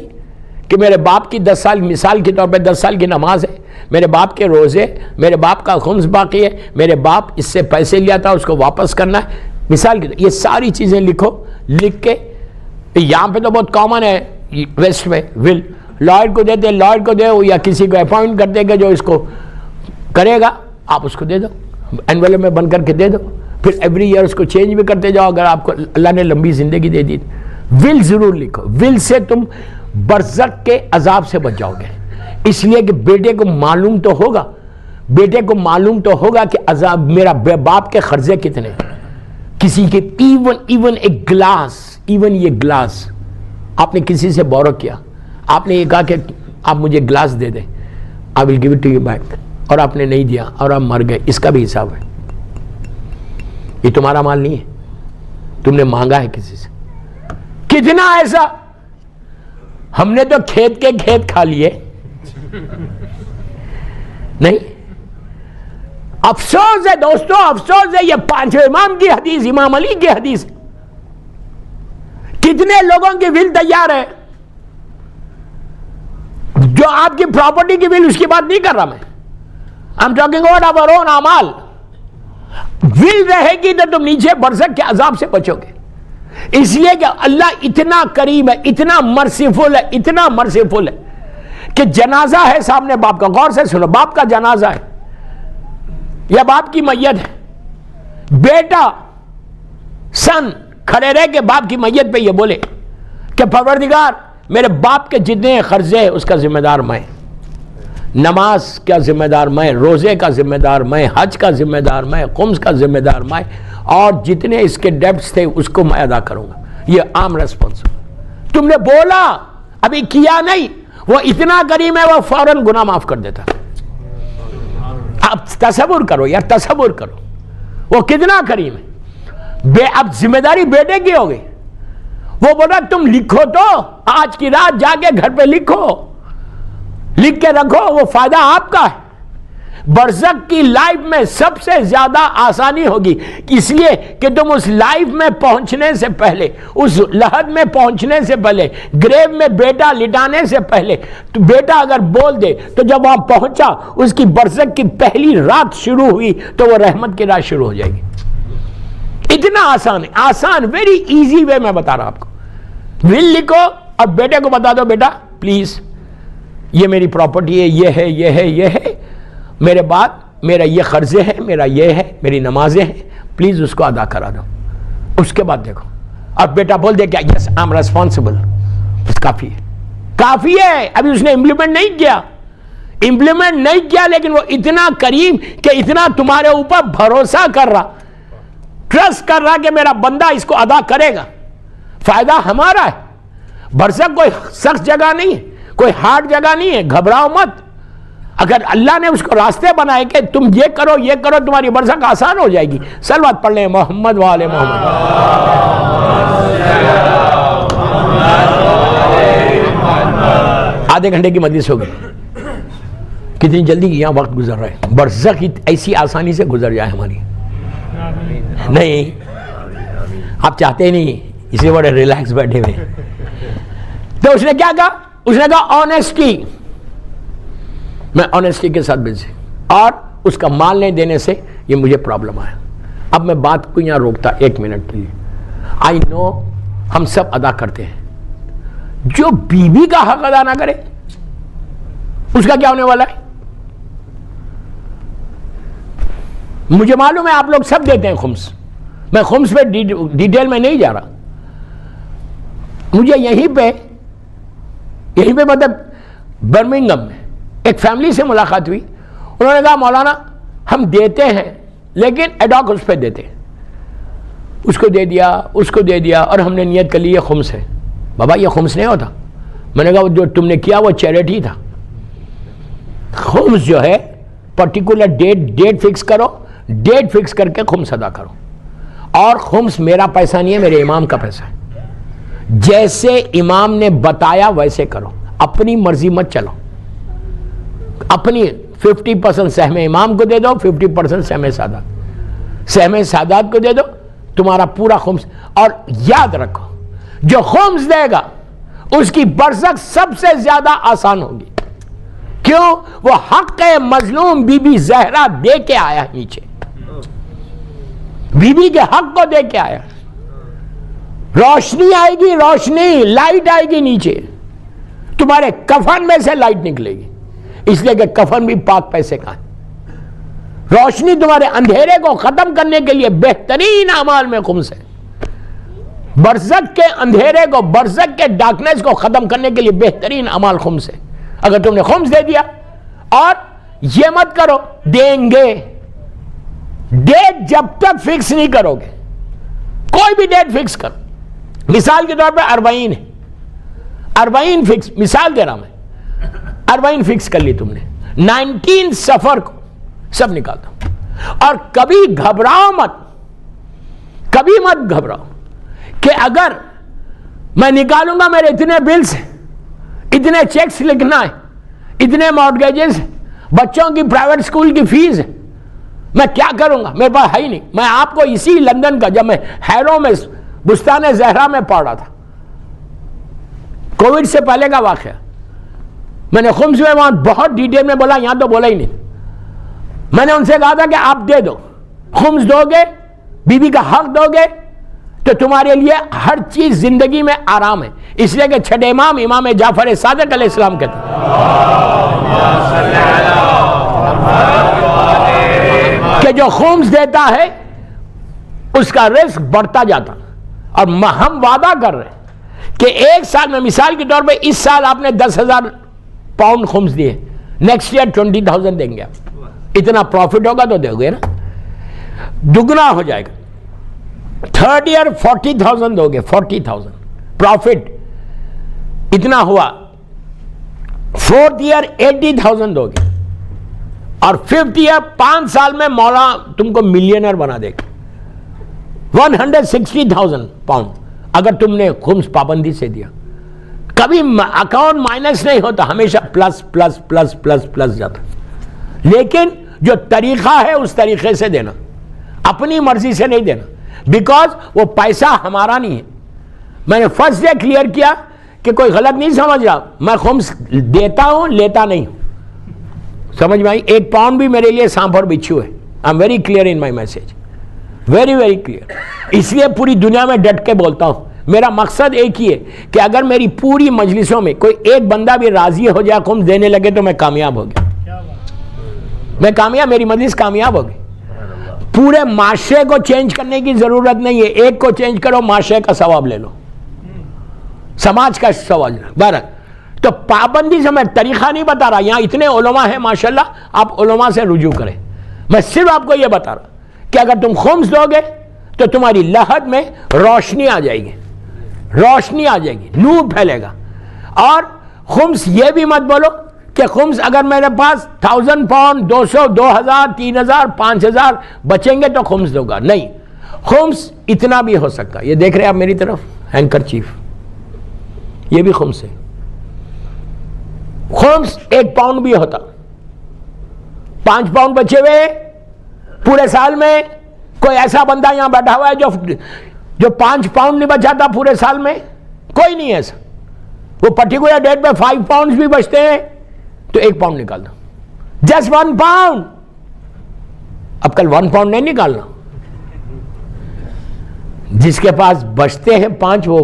کہ میرے باپ کی 10 سال, مثال کے طور پہ 10 سال کی نماز ہے, میرے باپ کے روزے, میرے باپ کا خمس باقی ہے, میرے باپ اس سے پیسے لیا تھا اس کو واپس کرنا ہے, مثال کی. یہ ساری چیزیں لکھو. لکھ کے یہاں پہ تو بہت کامن ہے ویسٹ میں, ول لائر کو دیتے, لائر کو دے یا کسی کو اپوائنٹ کرتے کہ جو اس کو کرے گا, آپ اس کو دے دو, اینولپ میں بن کر کے دے دو, پھر ایوری ایئر اس کو چینج بھی کرتے جاؤ اگر آپ کو اللہ نے لمبی زندگی دے دی. ول ضرور لکھو, ول سے تم برزخ کے عذاب سے بچ جاؤ گے. اس لیے کہ بیٹے کو معلوم تو ہوگا, بیٹے کو معلوم تو ہوگا کہ عذاب, میرا باپ کے قرضے کتنے. کسی کے ایون ایک گلاس, ایون یہ گلاس آپ نے کسی سے بورو کیا, آپ نے یہ کہا کہ آپ مجھے گلاس دے دیں, I will give it to you back, اور آپ نے نہیں دیا اور آپ مر گئے, اس کا بھی حساب ہے. یہ تمہارا مال نہیں ہے, تم نے مانگا ہے کسی سے. کتنا ایسا, ہم نے تو کھیت کے کھیت کھا لیے نہیں. افسوس ہے دوستو, افسوس ہے. یہ 5 امام کی حدیث, امام علی کی حدیث. کتنے لوگوں کی ول تیار ہے, جو آپ کی پراپرٹی کی ول, اس کی بات نہیں کر رہا میں. I'm talking about our own اعمال. ول رہے گی تو تم نیچے برزخ کے عذاب سے بچو گے. اس لیے کہ اللہ اتنا کریم ہے, اتنا مرسیفل ہے, اتنا مرسیفل ہے کہ جنازہ ہے سامنے باپ کا. غور سے سنو, باپ کا جنازہ ہے یا باپ کی میت ہے, بیٹا سن کھڑے رہ کے باپ کی میت پہ یہ بولے کہ پروردگار میرے باپ کے جتنے قرضے اس کا ذمہ دار میں, نماز کا ذمہ دار میں, روزے کا ذمہ دار میں, حج کا ذمہ دار میں, خمس کا ذمہ دار میں, اور جتنے اس کے ڈیبٹس تھے اس کو میں ادا کروں گا. یہ عام ریسپانس. تم نے بولا, ابھی کیا نہیں. وہ اتنا کریم ہے وہ فوراً گناہ معاف کر دیتا. اب تصور کرو یار, تصور کرو وہ کتنا کریم ہے. اب ذمہ داری بیٹے کی ہو گئی. وہ بولا تم لکھو تو, آج کی رات جا کے گھر پہ لکھو, لکھ کے رکھو, وہ فائدہ آپ کا ہے. برزخ کی لائف میں سب سے زیادہ آسانی ہوگی، اس لیے کہ تم اس لائف میں پہنچنے سے پہلے، اس لحد میں پہنچنے سے پہلے، گریو میں بیٹا لٹانے سے پہلے، تو بیٹا اگر بول دے تو جب وہاں پہنچا اس کی برزخ کی پہلی رات شروع ہوئی تو وہ رحمت کی رات شروع ہو جائے گی. اتنا آسان ہے، آسان، ویری ایزی وے میں بتا رہا آپ کو. ول لکھو اور بیٹے کو بتا دو بیٹا پلیز یہ میری پراپرٹی ہے، یہ ہے، یہ ہے، یہ ہے، میرے بعد میرا یہ قرضے ہے، میرا یہ ہے، میری نمازیں ہیں، پلیز اس کو ادا کرا دو. اس کے بعد دیکھو اب بیٹا بول دے کیا یس آئی ایم ریسپانسبل، بس کافی ہے، کافی ہے. ابھی اس نے امپلیمنٹ نہیں کیا لیکن وہ اتنا کریم کہ اتنا تمہارے اوپر بھروسہ کر رہا، ٹرسٹ کر رہا کہ میرا بندہ اس کو ادا کرے گا. فائدہ ہمارا ہے. برزخ کوئی سخت جگہ نہیں ہے، کوئی ہارڈ جگہ نہیں ہے، گھبراؤ مت. اگر اللہ نے اس کو راستے بنائے کہ تم یہ کرو تمہاری برزخ آسان ہو جائے گی. صلوات پڑھ لیں محمد وآل محمد. آدھے گھنٹے کی مجلس ہو گئی. کتنی جلدی یہاں وقت گزر رہا ہے. برزخ ایسی آسانی سے گزر جائے ہماری. نہیں آپ چاہتے نہیں، اس لیے بڑے ریلیکس بیٹھے ہوئے. تو اس نے کیا کہا؟ اس نے کہا آنیسٹی. میں آنیسٹی کے ساتھ بزی، اور اس کا مال نہیں دینے سے یہ مجھے پرابلم آیا. اب میں بات کو یہاں روکتا ایک منٹ کے لیے. آئی نو ہم سب ادا کرتے ہیں. جو بیوی کا حق ادا نہ کرے اس کا کیا ہونے والا ہے؟ مجھے معلوم ہے آپ لوگ سب دیتے ہیں خمس. میں خمس پہ ڈیٹیل میں نہیں جا رہا. مجھے یہیں پہ مطلب برمنگم میں ایک فیملی سے ملاقات ہوئی. انہوں نے کہا مولانا ہم دیتے ہیں لیکن ایڈاک اس پہ دیتے ہیں. اس کو دے دیا اور ہم نے نیت کر لی یہ خمس ہے. بابا یہ خمس نہیں ہوتا. میں نے کہا جو تم نے کیا وہ چیریٹی تھا. خمس جو ہے پرٹیکولر ڈیٹ فکس کرو، ڈیٹ فکس کر کے خمس ادا کرو. اور خمس میرا پیسہ نہیں ہے، میرے امام کا پیسہ ہے. جیسے امام نے بتایا ویسے کرو، اپنی مرضی مت چلو. اپنی 50% سہم امام کو دے دو، 50% سہم سادات کو دے دو، تمہارا پورا خمس. اور یاد رکھو جو خمس دے گا اس کی برزخ سب سے زیادہ آسان ہوگی. کیوں؟ وہ حق مظلوم بی بی زہرا دے کے آیا نیچے، بی بی کے حق کو دے کے آیا. روشنی آئے گی، روشنی لائٹ آئے گی نیچے. تمہارے کفن میں سے لائٹ نکلے گی، اس لیے کہ کفن بھی پاک پیسے کا ہے. روشنی تمہارے اندھیرے کو ختم کرنے کے لیے بہترین اعمال میں خمس ہے. برزخ کے اندھیرے کو، برزخ کے ڈارکنیس کو ختم کرنے کے لیے بہترین اعمال خمس ہے. اگر تم نے خمس دے دیا، اور یہ مت کرو دیں گے، ڈیٹ جب تک فکس نہیں کرو گے، کوئی بھی ڈیٹ فکس کرو. مثال کے طور پہ 40 ہے، 40 فکس، مثال دے رہا میں، 40 فکس کر لی تم نے. 19 سفر کو سب نکالتا ہوں. اور کبھی گھبراؤ مت، کبھی مت گھبراؤ کہ اگر میں نکالوں گا میرے اتنے بلز ہیں، اتنے چیکس لکھنا ہے، اتنے مارگیجز، بچوں کی پرائیویٹ اسکول کی فیس ہے، میں کیا کروں گا؟ میرے پاس ہے ہی نہیں. میں آپ کو اسی لندن کا، جب میں ہیرو میں بستان زہرا میں پڑھ رہا تھا، کووڈ سے پہلے کا واقعہ، میں نے خمس میں وہاں بہت ڈیٹیل میں بولا، یہاں تو بولا ہی نہیں. میں نے ان سے کہا تھا کہ آپ دے دو، خمس دو گے، بی بی کا حق دو گے تو تمہارے لیے ہر چیز زندگی میں آرام ہے. اس لیے کہ چھٹے امام جعفر صادق علیہ السلام کہتے ہیں کہ جو خمس دیتا ہے اس کا رزق بڑھتا جاتا. اور ہم وعدہ کر رہے ہیں کہ ایک سال میں، مثال کے طور پہ اس سال آپ نے 10,000 پاؤنڈ خمس دیے، نیکسٹ ایئر 20,000 دیں گے. اتنا پروفٹ ہوگا تو دو گے نا، دگنا ہو جائے گا. تھرڈ ایئر 40,000 دو گے، 40,000 پروفٹ اتنا ہوا. فورتھ ایئر 80,000 دو گے، اور ففتھ ایئر 5 سال میں مولا تم کو ملینئر بنا دے گا. 160,000 پاؤنڈ اگر تم نے خمس پابندی سے دیا. کبھی اکاؤنٹ مائنس نہیں ہوتا، ہمیشہ plus plus plus plus plus جاتا. لیکن جو طریقہ ہے اس طریقے سے دینا، اپنی مرضی سے نہیں دینا، بیکاز وہ پیسہ ہمارا نہیں ہے. میں نے فرسٹ ڈے کلیئر کیا کہ کوئی غلط نہیں سمجھ رہا، میں خمس دیتا ہوں، لیتا نہیں ہوں. سمجھ میں آئی؟ 1 پاؤنڈ بھی میرے لیے سانپ اور بچھو ہے. I am very clear in my message, very very clear. اس لیے پوری دنیا میں ڈٹ کے بولتا ہوں. میرا مقصد ایک ہی ہے کہ اگر میری پوری مجلسوں میں کوئی ایک بندہ بھی راضی ہو جائے خمس دینے لگے تو میں کامیاب ہو گیا. میں کامیاب، میری مجلس کامیاب ہو گئی. پورے معاشرے کو چینج کرنے کی ضرورت نہیں ہے، ایک کو چینج کرو، معاشرے کا ثواب لے لو، سماج کا ثواب. بہرحال تو پابندی سے میں طریقہ نہیں بتا رہا، یہاں اتنے علماء ہیں ماشاءاللہ، آپ علماء سے رجوع کریں. میں صرف آپ کو یہ بتا رہا کہ اگر تم خمس دو گے تو تمہاری لحد میں روشنی آ جائے گی، روشنی آ جائے گی، نور پھیلے گا. اور خمس یہ بھی مت بولو کہ خمس اگر میرے پاس 1000 پاؤنڈ 200 2000 3000 5000 بچیں گے تو خمس دوں گا. نہیں، خمس اتنا بھی ہو سکتا. یہ دیکھ رہے آپ میری طرف ہینکر چیف، یہ بھی خمس ہے. خمس 1 پاؤنڈ بھی ہوتا، 5 پاؤنڈ بچے ہوئے پورے سال میں. کوئی ایسا بندہ یہاں بیٹھا ہوا ہے جو 5 پاؤنڈ نہیں بچاتا پورے سال میں؟ کوئی نہیں ایسا. وہ پرٹیکولر ڈیٹ پہ 5 پاؤنڈ بھی بچتے ہیں تو 1 پاؤنڈ نکال دو، جسٹ 1 پاؤنڈ. اب کل 1 پاؤنڈ نہیں نکالنا. جس کے پاس بچتے ہیں 5، وہ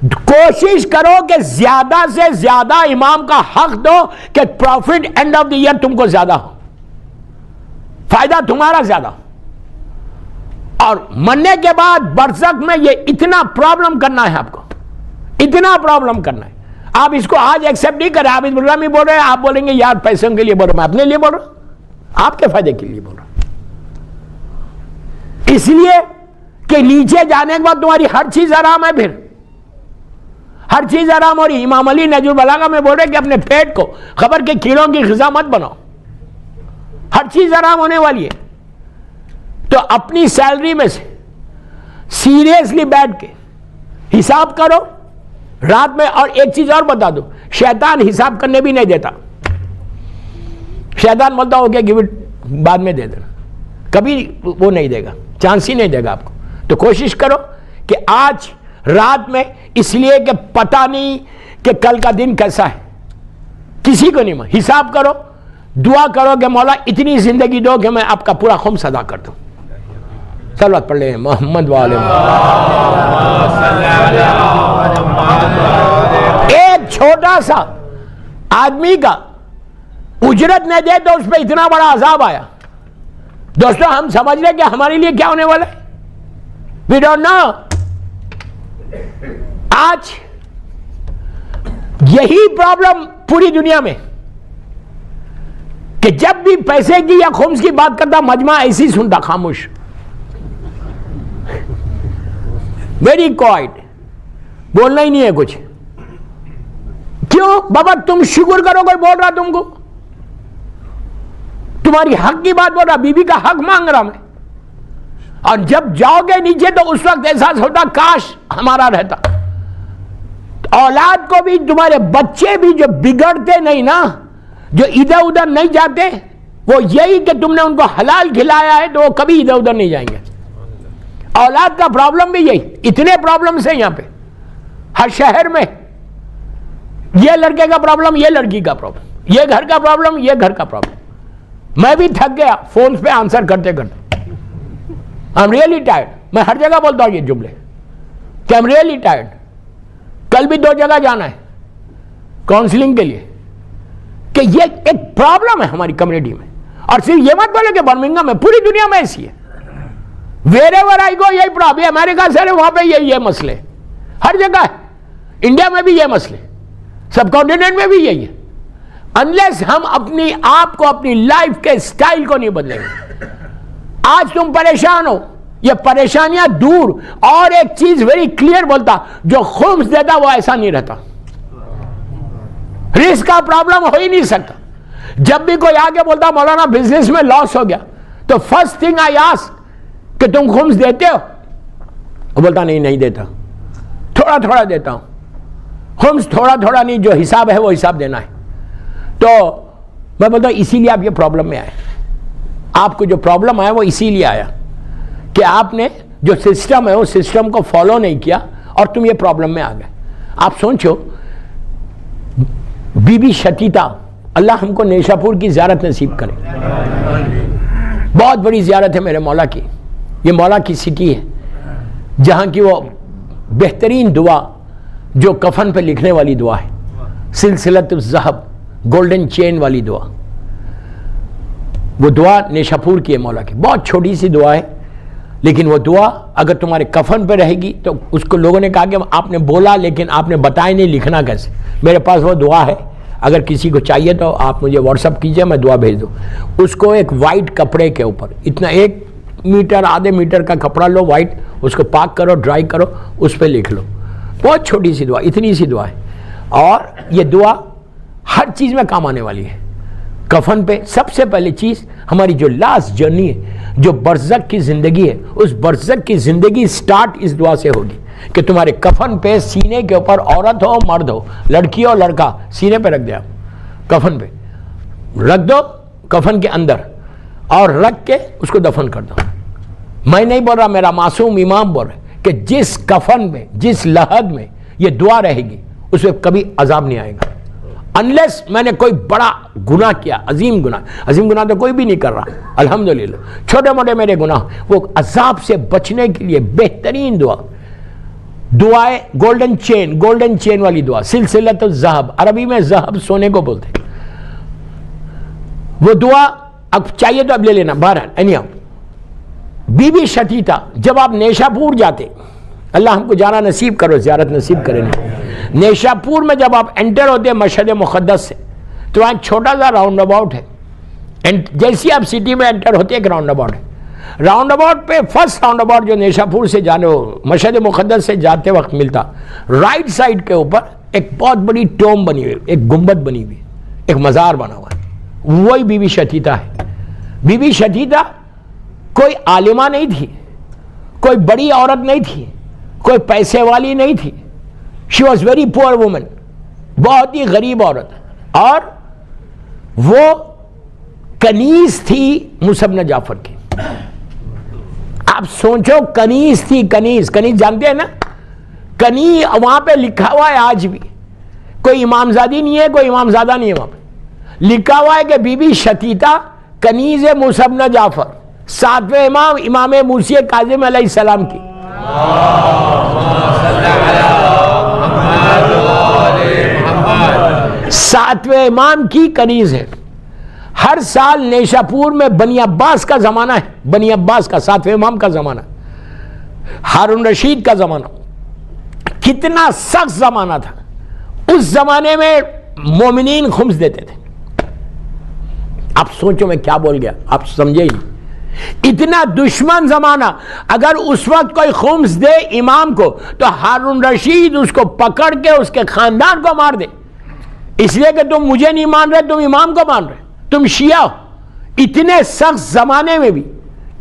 کوشش کرو کہ زیادہ سے زیادہ امام کا حق دو کہ profit end of the year تم کو زیادہ ہو، فائدہ تمہارا زیادہ. اور مرنے کے بعد برزخ میں یہ اتنا پرابلم کرنا ہے، آپ کو اتنا پرابلم کرنا ہے. آپ اس کو آج ایکسیپٹ نہیں کریں. آپ اس پروگرام میں بول رہے ہیں، آپ بولیں گے یار پیسوں کے لیے بول رہا ہوں، میں اپنے لیے بول رہا ہوں، آپ کے فائدے کے لیے بول رہا ہوں. اس لیے کہ نیچے جانے کے بعد تمہاری ہر چیز آرام ہے، پھر ہر چیز آرام ہو رہی. امام علی نہج البلاغہ میں بول رہے کہ اپنے پیٹ کو خبر کے کیڑوں کی غذا مت بناؤ، ہر چیز آرام ہونے والی ہے. تو اپنی سیلری میں سے سیریسلی بیٹھ کے حساب کرو رات میں. اور ایک چیز اور بتا دو، شیطان حساب کرنے بھی نہیں دیتا. شیطان بولتا ہو کہ گیو اٹ، بعد میں دے دینا، کبھی وہ نہیں دے گا، چانس ہی نہیں دے گا آپ کو. تو کوشش کرو کہ آج رات میں، اس لیے کہ پتہ نہیں کہ کل کا دن کیسا ہے، کسی کو نہیں. حساب کرو، دعا کرو کہ مولا اتنی زندگی دو کہ میں آپ کا پورا خمس ادا کر دوں. صلوات پڑھ لیں محمد والے. ایک چھوٹا سا آدمی کا اجرت نہ دے تو اس پہ اتنا بڑا عذاب آیا. دوستو ہم سمجھ رہے کہ ہمارے لیے کیا ہونے والا ہے؟ We don't know. آج یہی پرابلم پوری دنیا میں کہ جب بھی پیسے کی یا خمس کی بات کرتا مجمع ایسی سنتا، خاموش، ویری کوائٹ، بولنا ہی نہیں ہے کچھ. کیوں بابا؟ تم شکر کرو کوئی بول رہا تم کو، تمہاری حق کی بات بول رہا، بی بی کا حق مانگ رہا میں. اور جب جاؤ گے نیچے تو اس وقت احساس ہوتا کاش ہمارا رہتا. اولاد کو بھی، تمہارے بچے بھی جو بگڑتے نہیں نا، جو ادھر ادھر نہیں جاتے، وہ یہی کہ تم نے ان کو حلال کھلایا ہے تو وہ کبھی ادھر ادھر نہیں جائیں گے. اولاد کا پرابلم بھی یہی. اتنے پرابلمس ہیں یہاں پہ ہر شہر میں. یہ لڑکے کا پرابلم، یہ لڑکی کا پرابلم، یہ گھر کا پرابلم، یہ گھر کا پرابلم. میں بھی تھک گیا فون پہ آنسر کرتے کرتے. I am really tired. میں ہر جگہ بولتا ہوں یہ جملے کہ آئی ایم ریئلی ٹائرڈ. کل بھی 2 جگہ جانا ہے کاؤنسلنگ کے لیے کہ یہ ایک پرابلم ہے ہماری کمیونٹی میں. اور صرف یہ مت بولے کہ برمنگھم میں، پوری دنیا میں ایسی ہے. wherever I go یہی پرابلم. امریکہ سے وہاں پہ یہ مسئلے ہر جگہ ہے. انڈیا میں بھی یہ مسئلے، سب کانٹیننٹ میں بھی یہی ہے. انلیس ہم اپنی آپ کو، اپنی لائف کے سٹائل کو نہیں بدلیں گے. آج تم پریشان ہو، یہ پریشانیاں دور. اور ایک چیز ویری کلیئر بولتا، جو خمس دیتا وہ ایسا نہیں رہتا. رسک کا پرابلم ہو ہی نہیں سکتا. جب بھی کوئی آگے بولتا مولانا بزنس میں لاس ہو گیا تو فرسٹ تھنگ آئی آسک کہ تم خمس دیتے ہو؟ وہ بولتا نہیں دیتا، تھوڑا تھوڑا دیتا ہوں. خمس تھوڑا تھوڑا نہیں، جو حساب ہے وہ حساب دینا ہے. تو میں بولتا ہوں اسی لیے آپ یہ پرابلم میں آئے. آپ کو جو پرابلم آیا وہ اسی لیے آیا کہ آپ نے جو سسٹم ہے اس سسٹم کو فالو نہیں کیا اور تم یہ پرابلم میں آ گئے. آپ سوچو بی بی شتیتا، اللہ ہم کو نیشاپور کی زیارت نصیب کرے. بہت بڑی زیارت ہے میرے مولا کی. یہ مولا کی سٹی ہے جہاں کی وہ بہترین دعا جو کفن پہ لکھنے والی دعا ہے، سلسلۃ الذہب، گولڈن چین والی دعا، وہ دعا نیشاپور کی ہے مولا کی. بہت چھوٹی سی دعا ہے لیکن وہ دعا اگر تمہارے کفن پہ رہے گی تو اس کو لوگوں نے کہا کہ آپ نے بولا لیکن آپ نے بتایا نہیں لکھنا کیسے. میرے پاس وہ دعا ہے، اگر کسی کو چاہیے تو آپ مجھے واٹس اپ کیجئے، میں دعا بھیج دوں. اس کو ایک وائٹ کپڑے کے اوپر اتنا 1 میٹر آدھے میٹر کا کپڑا لو وائٹ، اس کو پاک کرو، ڈرائی کرو، اس پہ لکھ لو. بہت چھوٹی سی دعا، اتنی سی دعا ہے اور یہ دعا ہر چیز میں کام آنے والی ہے. کفن پہ سب سے پہلی چیز ہماری جو لاسٹ جرنی ہے، جو برزخ کی زندگی ہے، اس برزخ کی زندگی سٹارٹ اس دعا سے ہوگی کہ تمہارے کفن پہ سینے کے اوپر عورت ہو مرد ہو، لڑکی ہو لڑکا، سینے پہ رکھ دے، آپ کفن پہ رکھ دو، کفن کے اندر، اور رکھ کے اس کو دفن کر دو. میں نہیں بول رہا، میرا معصوم امام بول رہا کہ جس کفن میں، جس لحد میں یہ دعا رہے گی اس میں کبھی عذاب نہیں آئے گا، انلیس میں نے کوئی بڑا گناہ کیا، عظیم گناہ تو کوئی بھی نہیں کر رہا الحمدللہ. چھوٹے موٹے میرے گناہ، وہ عذاب سے بچنے کے لیے بہترین دعائے گولڈن چین والی دعا، سلسلۃ الذہب، عربی میں ذہب سونے کو بولتے ہیں. وہ دعا اب چاہیے تو اب لے لینا. بہرحال بی بی شتیتا، جب آپ نیشاپور جاتے، اللہ ہم کو جانا نصیب کرو، زیارت نصیب کرے. نیشاپور میں جب آپ انٹر ہوتے مشہد مقدس سے تو وہاں چھوٹا سا راؤنڈ اباؤٹ ہے. جیسی آپ سٹی میں انٹر ہوتے ایک راؤنڈ اباؤٹ ہے. راؤنڈ اباؤٹ پہ فرسٹ راؤنڈ اباؤٹ جو نیشاپور سے جانے مشہد مقدس سے جاتے وقت ملتا، رائٹ سائڈ کے اوپر ایک بہت بڑی ٹوم بنی ہوئی، ایک گنبد بنی ہوئی، ایک مزار بنا ہوا ہے. وہی بی بی شتیتا ہے. بی بی شتیتا کوئی عالمہ نہیں تھی، کوئی بڑی عورت نہیں تھی، کوئی پیسے والی نہیں تھی. She was very poor woman, بہت ہی غریب عورت، اور وہ کنیز تھی موسی بن جعفر کی. آپ سوچو کنیز تھی، کنیز جانتے ہیں نا؟ کنیز وہاں پہ لکھا ہوا ہے آج بھی، کوئی امامزادی نہیں ہے، کوئی امامزادہ نہیں ہے. وہاں پہ لکھا ہوا ہے کہ بی بی شتیتا کنیز موسی بن جعفر، 7ویں امام موسی کاظم علیہ السلام کی. ساتویں امام کی کنیز ہے. ہر سال نیشاپور میں بنی عباس کا زمانہ ہے، بنی عباس کا 7ویں امام کا زمانہ، ہارون رشید کا زمانہ. کتنا سخت زمانہ تھا. اس زمانے میں مومنین خمس دیتے تھے. آپ سوچو میں کیا بول گیا، آپ سمجھے ہی. اتنا دشمن زمانہ، اگر اس وقت کوئی خمس دے امام کو تو ہارون رشید اس کو پکڑ کے اس کے خاندان کو مار دے، اس لیے کہ تم مجھے نہیں مان رہے، تم امام کو مان رہے، تم شیعہ ہو. اتنے سخت زمانے میں بھی،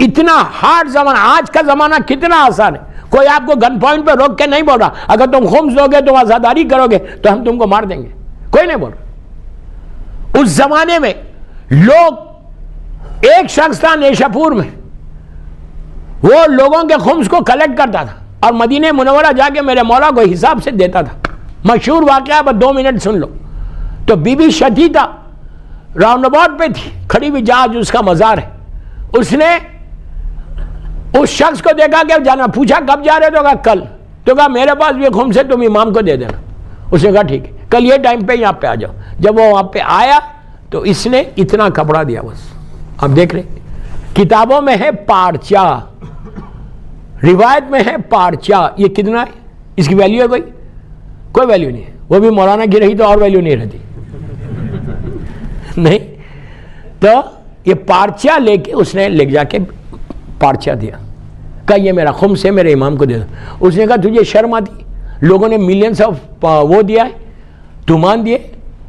اتنا ہارڈ زمانہ. آج کا زمانہ کتنا آسان ہے، کوئی آپ کو گن پوائنٹ پہ روک کے نہیں بول رہا اگر تم خمس دو گے، تم آزاداری کرو گے تو ہم تم کو مار دیں گے، کوئی نہیں بول رہا. اس زمانے میں لوگ، ایک شخص تھا نیشاپور میں، وہ لوگوں کے خمس کو کلیکٹ کرتا تھا اور مدینہ منورہ جا کے میرے مولا کو حساب سے دیتا تھا. مشہور واقعہ، بس 2 منٹ سن لو. تو بی بی شتیتا راؤنڈ اباؤٹ پہ تھی کھڑی ہوئی، جہاز اس کا مزار ہے. اس نے اس شخص کو دیکھا کہ جانا، پوچھا کب جا رہے؟ تو کہا کل. تو کہا میرے پاس بھی خمس ہے، تم امام کو دے دینا. اس نے کہا ٹھیک ہے، کل یہ ٹائم پہ یہاں پہ آ جاؤ. جب وہ وہاں پہ آیا تو اس نے اتنا کپڑا دیا. بس آپ دیکھ رہے کتابوں میں ہے پارچا، روایت میں ہے پارچا. یہ کتنا ہے؟ اس کی ویلیو ہے کوئی ویلیو نہیں ہے. وہ بھی مولانا کی رہی تو اور ویلیو نہیں رہتی نہیں. تو یہ پارچا لے کے اس نے لے جا کے پارچا دیا، کہا یہ میرا خمس ہے، میرے امام کو دے دو. اس نے کہا تجھے شرم آتی؟ لوگوں نے ملینز آف وہ دیا ہے، تو مان دیے،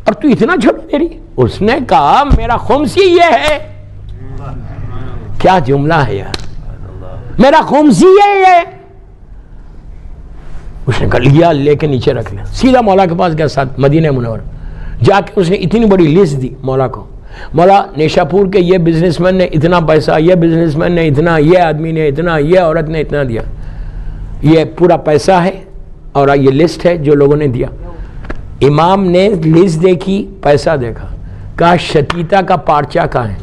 اور تو اتنا چھوٹا دے رہی. اس نے کہا میرا خمس ہی یہ ہے. کیا جملہ ہے یار، میرا خمس ہی یہ ہے. اس نے کہا لیا، لے کے نیچے رکھ لیا. سیدھا مولا کے پاس گیا، ساتھ مدینہ منورہ جا کے اس نے اتنی بڑی لسٹ دی مولا کو مولا نیشاپور کے یہ بزنس مین نے اتنا پیسہ، یہ بزنس مین نے اتنا، یہ آدمی نے اتنا، یہ عورت نے اتنا دیا. یہ پورا پیسہ ہے اور یہ لسٹ ہے جو لوگوں نے دیا. امام نے لسٹ دیکھی، پیسہ دیکھا، کہا شتیتا کا پارچہ کہاں ہے؟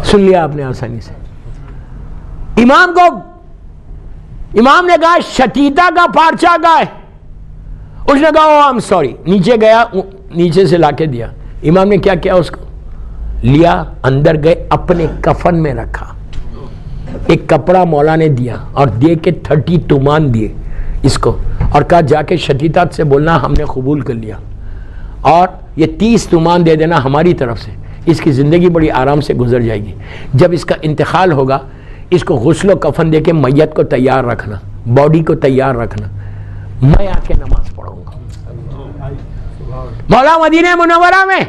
سن لیا آپ نے آسانی سے. امام نے کہا شتیتا کا پارچہ کہاں ہے؟ اس نے کہا آئی ایم سوری. نیچے گیا، نیچے سے لا کے دیا. امام نے کیا کیا؟ اس کو لیا، اندر گئے، اپنے کفن میں رکھا. ایک کپڑا مولا نے دیا اور دے کے 30 تومان دیے اس کو، اور کہا جا کے شتیتا سے بولنا ہم نے قبول کر لیا، اور یہ 30 تومان دے دینا ہماری طرف سے. اس کی زندگی بڑی آرام سے گزر جائے گی. جب اس کا انتقال ہوگا اس کو غسل و کفن دے کے میت کو تیار رکھنا، باڈی کو تیار رکھنا، میں آ کے نماز پڑھوں گا. مولا مدینہ منورہ میں،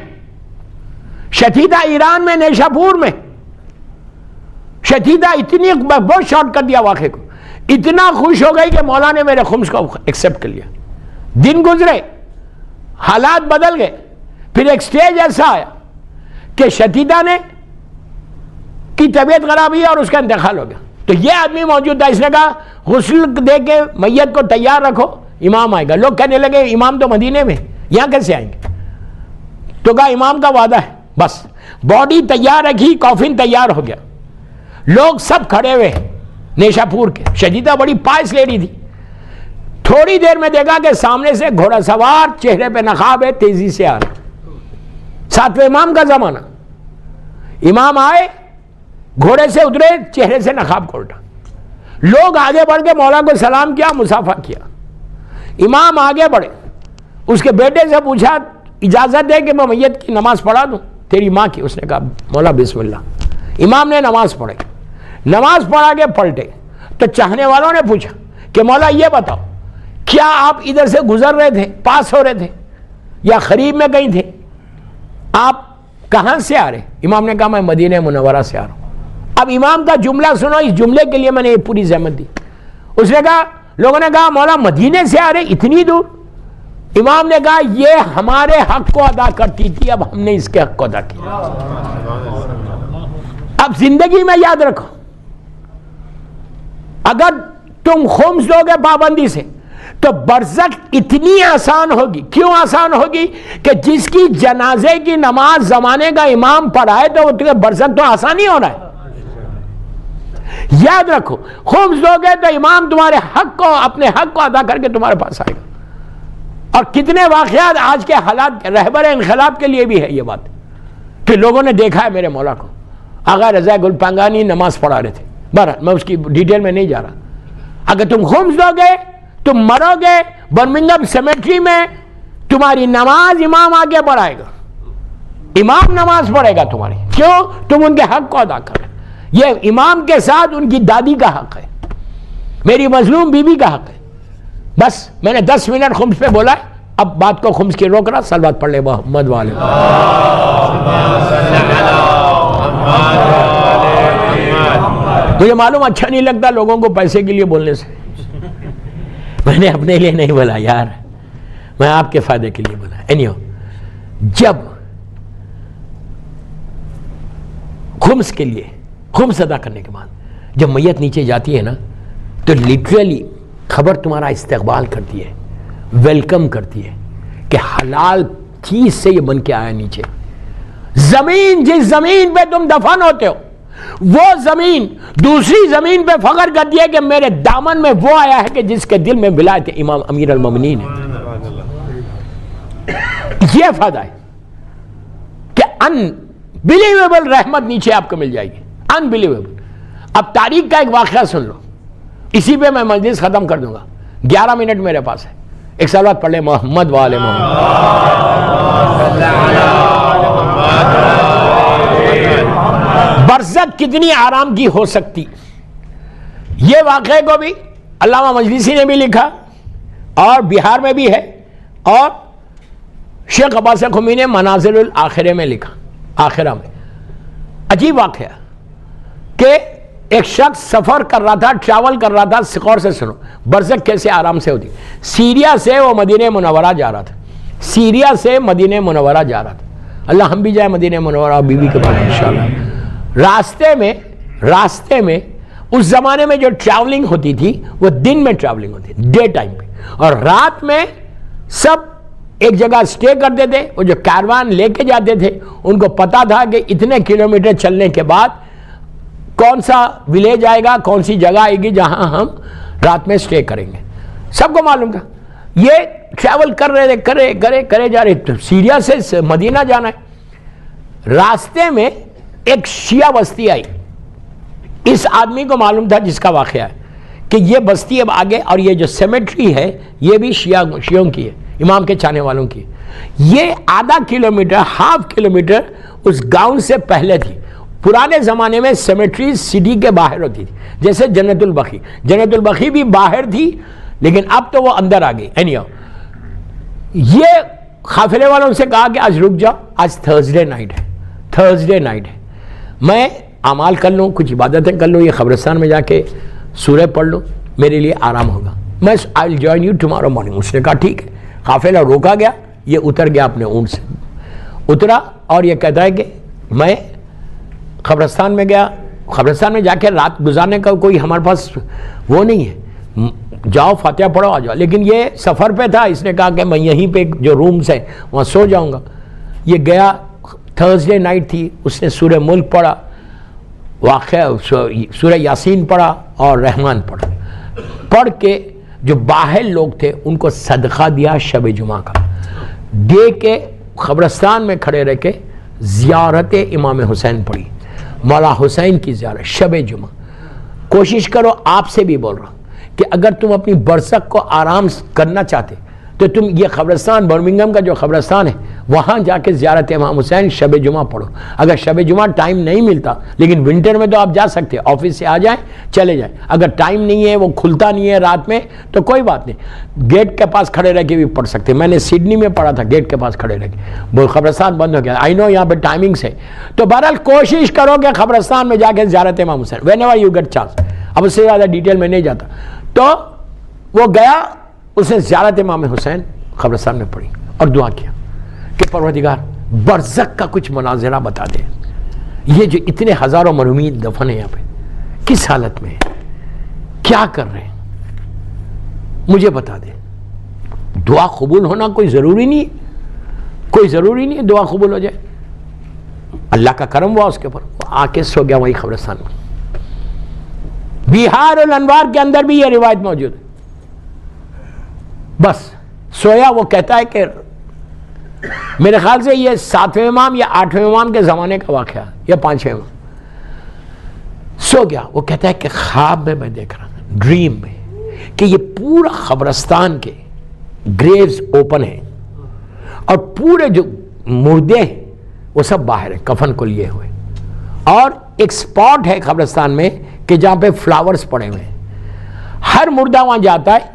شتیتا ایران میں، نیشاپور میں. شتیتا اتنی، بہت شارٹ کر دیا واقعے کو، اتنا خوش ہو گئی کہ مولا نے میرے خمس کو ایکسپٹ کر لیا. دن گزرے، حالات بدل گئے. پھر ایک سٹیج ایسا آیا کہ شتیتا نے کی طبیعت خراب ہوئی اور اس کا انتقال ہو گیا. تو یہ آدمی موجود تھا. اس نے کہا غسل دے کے میت کو تیار رکھو، امام آئے گا. لوگ کہنے لگے امام تو مدینے میں، یہاں کیسے آئیں گے؟ تو کہا امام کا وعدہ ہے. بس باڈی تیار رکھی، کافن تیار ہو گیا. لوگ سب کھڑے ہوئے نیشاپور کے. شتیتا بڑی پائس لیڈی تھی. تھوڑی دیر میں دیکھا کہ سامنے سے گھوڑا سوار، چہرے پہ نقاب ہے، تیزی سے آ رہا. 7ویں امام کا زمانہ. امام آئے، گھوڑے سے اترے، چہرے سے نقاب کو اٹھا. لوگ آگے بڑھ کے مولا کو سلام کیا، مصافحہ کیا. امام آگے بڑھے، اس کے بیٹے سے پوچھا اجازت دے کہ میں میت کی نماز پڑھا دوں، تیری ماں کی. اس نے کہا مولا بسم اللہ. امام نے نماز پڑھے، نماز پڑھا کے پلٹے. تو چاہنے والوں نے پوچھا کہ مولا یہ بتاؤ، کیا آپ ادھر سے گزر رہے تھے، پاس ہو رہے تھے، یا قریب میں کہیں تھے؟ آپ کہاں سے آ رہے؟ امام نے کہا میں مدینہ منورہ سے آ رہا ہوں. اب امام کا جملہ سنو، اس جملے کے لیے میں نے یہ پوری زحمت دی. اس نے کہا، لوگوں نے کہا مولا مدینے سے آ رہے اتنی دور؟ امام نے کہا یہ ہمارے حق کو ادا کرتی تھی، اب ہم نے اس کے حق کو ادا کیا. اب زندگی میں یاد رکھو، اگر تم خمس دو گے پابندی سے تو برزخ اتنی آسان ہوگی. کیوں آسان ہوگی؟ کہ جس کی جنازے کی نماز زمانے کا امام پڑھائے تو برزخ تو آسان ہی ہونا ہے. یاد رکھو، خمس دو گے تو امام تمہارے حق کو، اپنے حق کو ادا کر کے تمہارے پاس آئے گا. اور کتنے واقعات آج کے حالات، رہبر انقلاب کے لیے بھی ہے یہ بات کہ لوگوں نے دیکھا ہے میرے مولا کو. آغا رضا گل پنگانی نماز پڑھا رہے تھے. بہرحال میں اس کی ڈیٹیل میں نہیں جا رہا. اگر تم خمس دو گے تم مرو گے برمنگھم سیمیٹری میں، تمہاری نماز امام آگے بڑھائے گا. امام نماز پڑھے گا تمہاری. کیوں؟ تم ان کے حق کو ادا کر رہے. یہ امام کے ساتھ ان کی دادی کا حق ہے، میری مظلوم بیوی کا حق ہے. بس میں نے 10 منٹ خمس پہ بولا ہے، اب بات کو خمس کی روک رہا. صلوات پڑھ لے محمد والے. مجھے معلوم اچھا نہیں لگتا لوگوں کو پیسے کے لیے بولنے سے. میں نے اپنے لیے نہیں بولا یار، میں آپ کے فائدے کے لیے بولا. اینیو، جب خمس کے لیے، خمس ادا کرنے کے بعد جب میت نیچے جاتی ہے نا، تو لٹرلی خبر تمہارا استقبال کرتی ہے، ویلکم کرتی ہے کہ حلال چیز سے یہ بن کے آیا نیچے. زمین، جس زمین پہ تم دفن ہوتے ہو، وہ زمین دوسری زمین پہ فخر کرتی ہے کہ میرے دامن میں وہ آیا ہے کہ جس کے دل میں ولایت امام امیر المومنین ہے. یہ فائدہ ہے کہ انبلیویبل رحمت نیچے آپ کو مل جائے گی. انبلیویبل. اب تاریخ کا ایک واقعہ سن لو، اسی پہ میں مجلس ختم کر دوں گا. 11 منٹ میرے پاس ہے. ایک صلوات پڑھ لیں محمد وآل محمد. برزخ کتنی آرام کی ہو سکتی، یہ واقعے کو بھی علامہ مجلسی نے بھی لکھا، اور بہار میں بھی ہے، اور شیخ عباس خمی نے منازل الآخرہ میں لکھا. آخرہ میں عجیب واقعہ کہ ایک شخص سفر کر رہا تھا، ٹریول کر رہا تھا. سکور سے سنو برزخ کیسے آرام سے ہوتی. سیریا سے وہ مدینہ منورہ جا رہا تھا، سیریا سے مدینہ منورہ جا رہا تھا. اللہ ہم بھی جائیں مدینہ منورہ بیوی کے پاس انشاءاللہ. راستے میں اس زمانے میں جو ٹریولنگ ہوتی تھی وہ دن میں ٹریولنگ ہوتی تھی, ڈے ٹائم پہ, اور رات میں سب ایک جگہ سٹے کرتے تھے. وہ جو کاروان لے کے جاتے تھے ان کو پتا تھا کہ اتنے کلومیٹر چلنے کے بعد کون سا ولیج آئے گا, کون سی جگہ آئے گی جہاں ہم رات میں سٹے کریں گے, سب کو معلوم تھا. یہ ٹریول کر رہے کرے جا رہے, سیریا سے مدینہ جانا ہے. راستے میں ایک شیعہ بستی آئی. اس آدمی کو معلوم تھا جس کا واقعہ ہے کہ یہ بستی اب آگے, اور یہ جو سیمیٹری ہے یہ بھی شیعوں کی ہے, امام کے چاہنے والوں کی. یہ آدھا کلومیٹر, ہاف کلومیٹر اس گاؤں سے پہلے تھی. پرانے زمانے میں سیمیٹری سٹی کے باہر ہوتی تھی, جیسے جنت البقیع. جنت البقیع بھی باہر تھی لیکن اب تو وہ اندر آ گئی. یہ قافلے والوں سے کہا کہ آج رک جاؤ, آج تھرسڈے نائٹ ہے, میں اعمال کر لوں, کچھ عبادتیں کر لوں, یہ قبرستان میں جا کے سورہ پڑھ لوں, میرے لیے آرام ہوگا. میں I will join you tomorrow morning. اس نے کہا ٹھیک ہے. قافلہ روکا گیا, یہ اتر گیا اپنے اونٹ سے, اترا اور یہ کہتا ہے کہ میں قبرستان میں گیا. قبرستان میں جا کے رات گزارنے کا کوئی ہمارے پاس وہ نہیں ہے, جاؤ فاتحہ پڑھو آ جاؤ. لیکن یہ سفر پہ تھا, اس نے کہا کہ میں یہیں پہ جو رومز ہیں وہاں سو جاؤں گا. یہ گیا, تھرسڈے نائٹ تھی, اس نے سورہ ملک پڑھا, واقعہ سورہ یاسین پڑھا اور رحمان پڑھا. پڑھ کے جو باہر لوگ تھے ان کو صدقہ دیا شب جمعہ کا, دے کے قبرستان میں کھڑے رہ کے زیارت امام حسین پڑھی, مولا حسین کی زیارت شب جمعہ. کوشش کرو, آپ سے بھی بول رہا ہوں کہ اگر تم اپنی برزخ کو آرام کرنا چاہتے تو تم یہ قبرستان, برمنگھم کا جو قبرستان ہے وہاں جا کے زیارت امام حسین شب جمعہ پڑھو. اگر شب جمعہ ٹائم نہیں ملتا, لیکن ونٹر میں تو آپ جا سکتے, آفس سے آ جائیں چلے جائیں. اگر ٹائم نہیں ہے, وہ کھلتا نہیں ہے رات میں, تو کوئی بات نہیں, گیٹ کے پاس کھڑے رہ کے بھی پڑھ سکتے. میں نے سڈنی میں پڑھا تھا گیٹ کے پاس کھڑے رہ کے, وہ قبرستان بند ہو گیا. آئی نو یہاں پہ ٹائمنگس ہے, تو بہرحال کوشش کرو کہ قبرستان میں جا کے زیارت امام Hussain whenever you get chance. اب اس سے زیادہ ڈیٹیل میں نہیں جاتا. تو وہ گیا, اس نے زیارت امام حسین قبرستان میں پڑھی اور دعا کیا کہ پروردگار برزخ کا کچھ مناظرہ بتا دے. یہ جو اتنے ہزاروں مرحومین دفن ہیں یہاں پہ, کس حالت میں ہیں, کیا کر رہے ہیں, مجھے بتا دے. دعا قبول ہونا کوئی ضروری نہیں ہے, کوئی ضروری نہیں ہے دعا قبول ہو جائے. اللہ کا کرم ہوا اس کے اوپر, آ کے سو گیا وہی قبرستان میں. بہار الانوار کے اندر بھی یہ روایت موجود ہے. بس سویا, وہ کہتا ہے کہ میرے خیال سے یہ 7ویں امام یا 8ویں امام کے زمانے کا واقعہ یا 5ویں امام. سو گیا, وہ کہتا ہے کہ خواب میں دیکھ رہا ہوں, ڈریم میں, کہ یہ پورا قبرستان کے گریوز اوپن ہیں اور پورے جو مردے ہیں وہ سب باہر ہیں کفن کو لیے ہوئے, اور ایک سپاٹ ہے قبرستان میں کہ جہاں پہ فلاورز پڑے ہوئے ہیں. ہر مردہ وہاں جاتا ہے,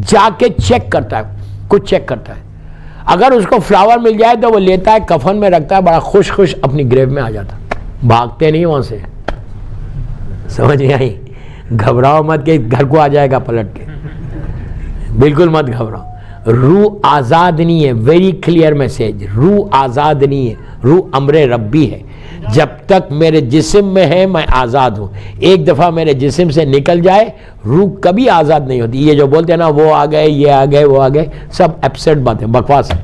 جا کے چیک کرتا ہے, کچھ چیک کرتا ہے. اگر اس کو فلاور مل جائے تو وہ لیتا ہے, کفن میں رکھتا ہے, بڑا خوش اپنی گریو میں آ جاتا. بھاگتے نہیں وہاں سے, سمجھ نہیں آئی. گھبراؤ مت کہ گھر کو آ جائے گا پلٹ کے, بالکل مت گھبراؤ. روح آزاد نہیں ہے, ویری کلیئر میسج. روح آزاد نہیں ہے, روح امر ربی ہے. جب تک میرے جسم میں ہے میں آزاد ہوں. ایک دفعہ میرے جسم سے نکل جائے روح کبھی آزاد نہیں ہوتی. یہ جو بولتے ہیں نا وہ آ گئے, یہ آ گئے, وہ آ گئے, سب ایبسرڈ باتیں, بکواس ہے.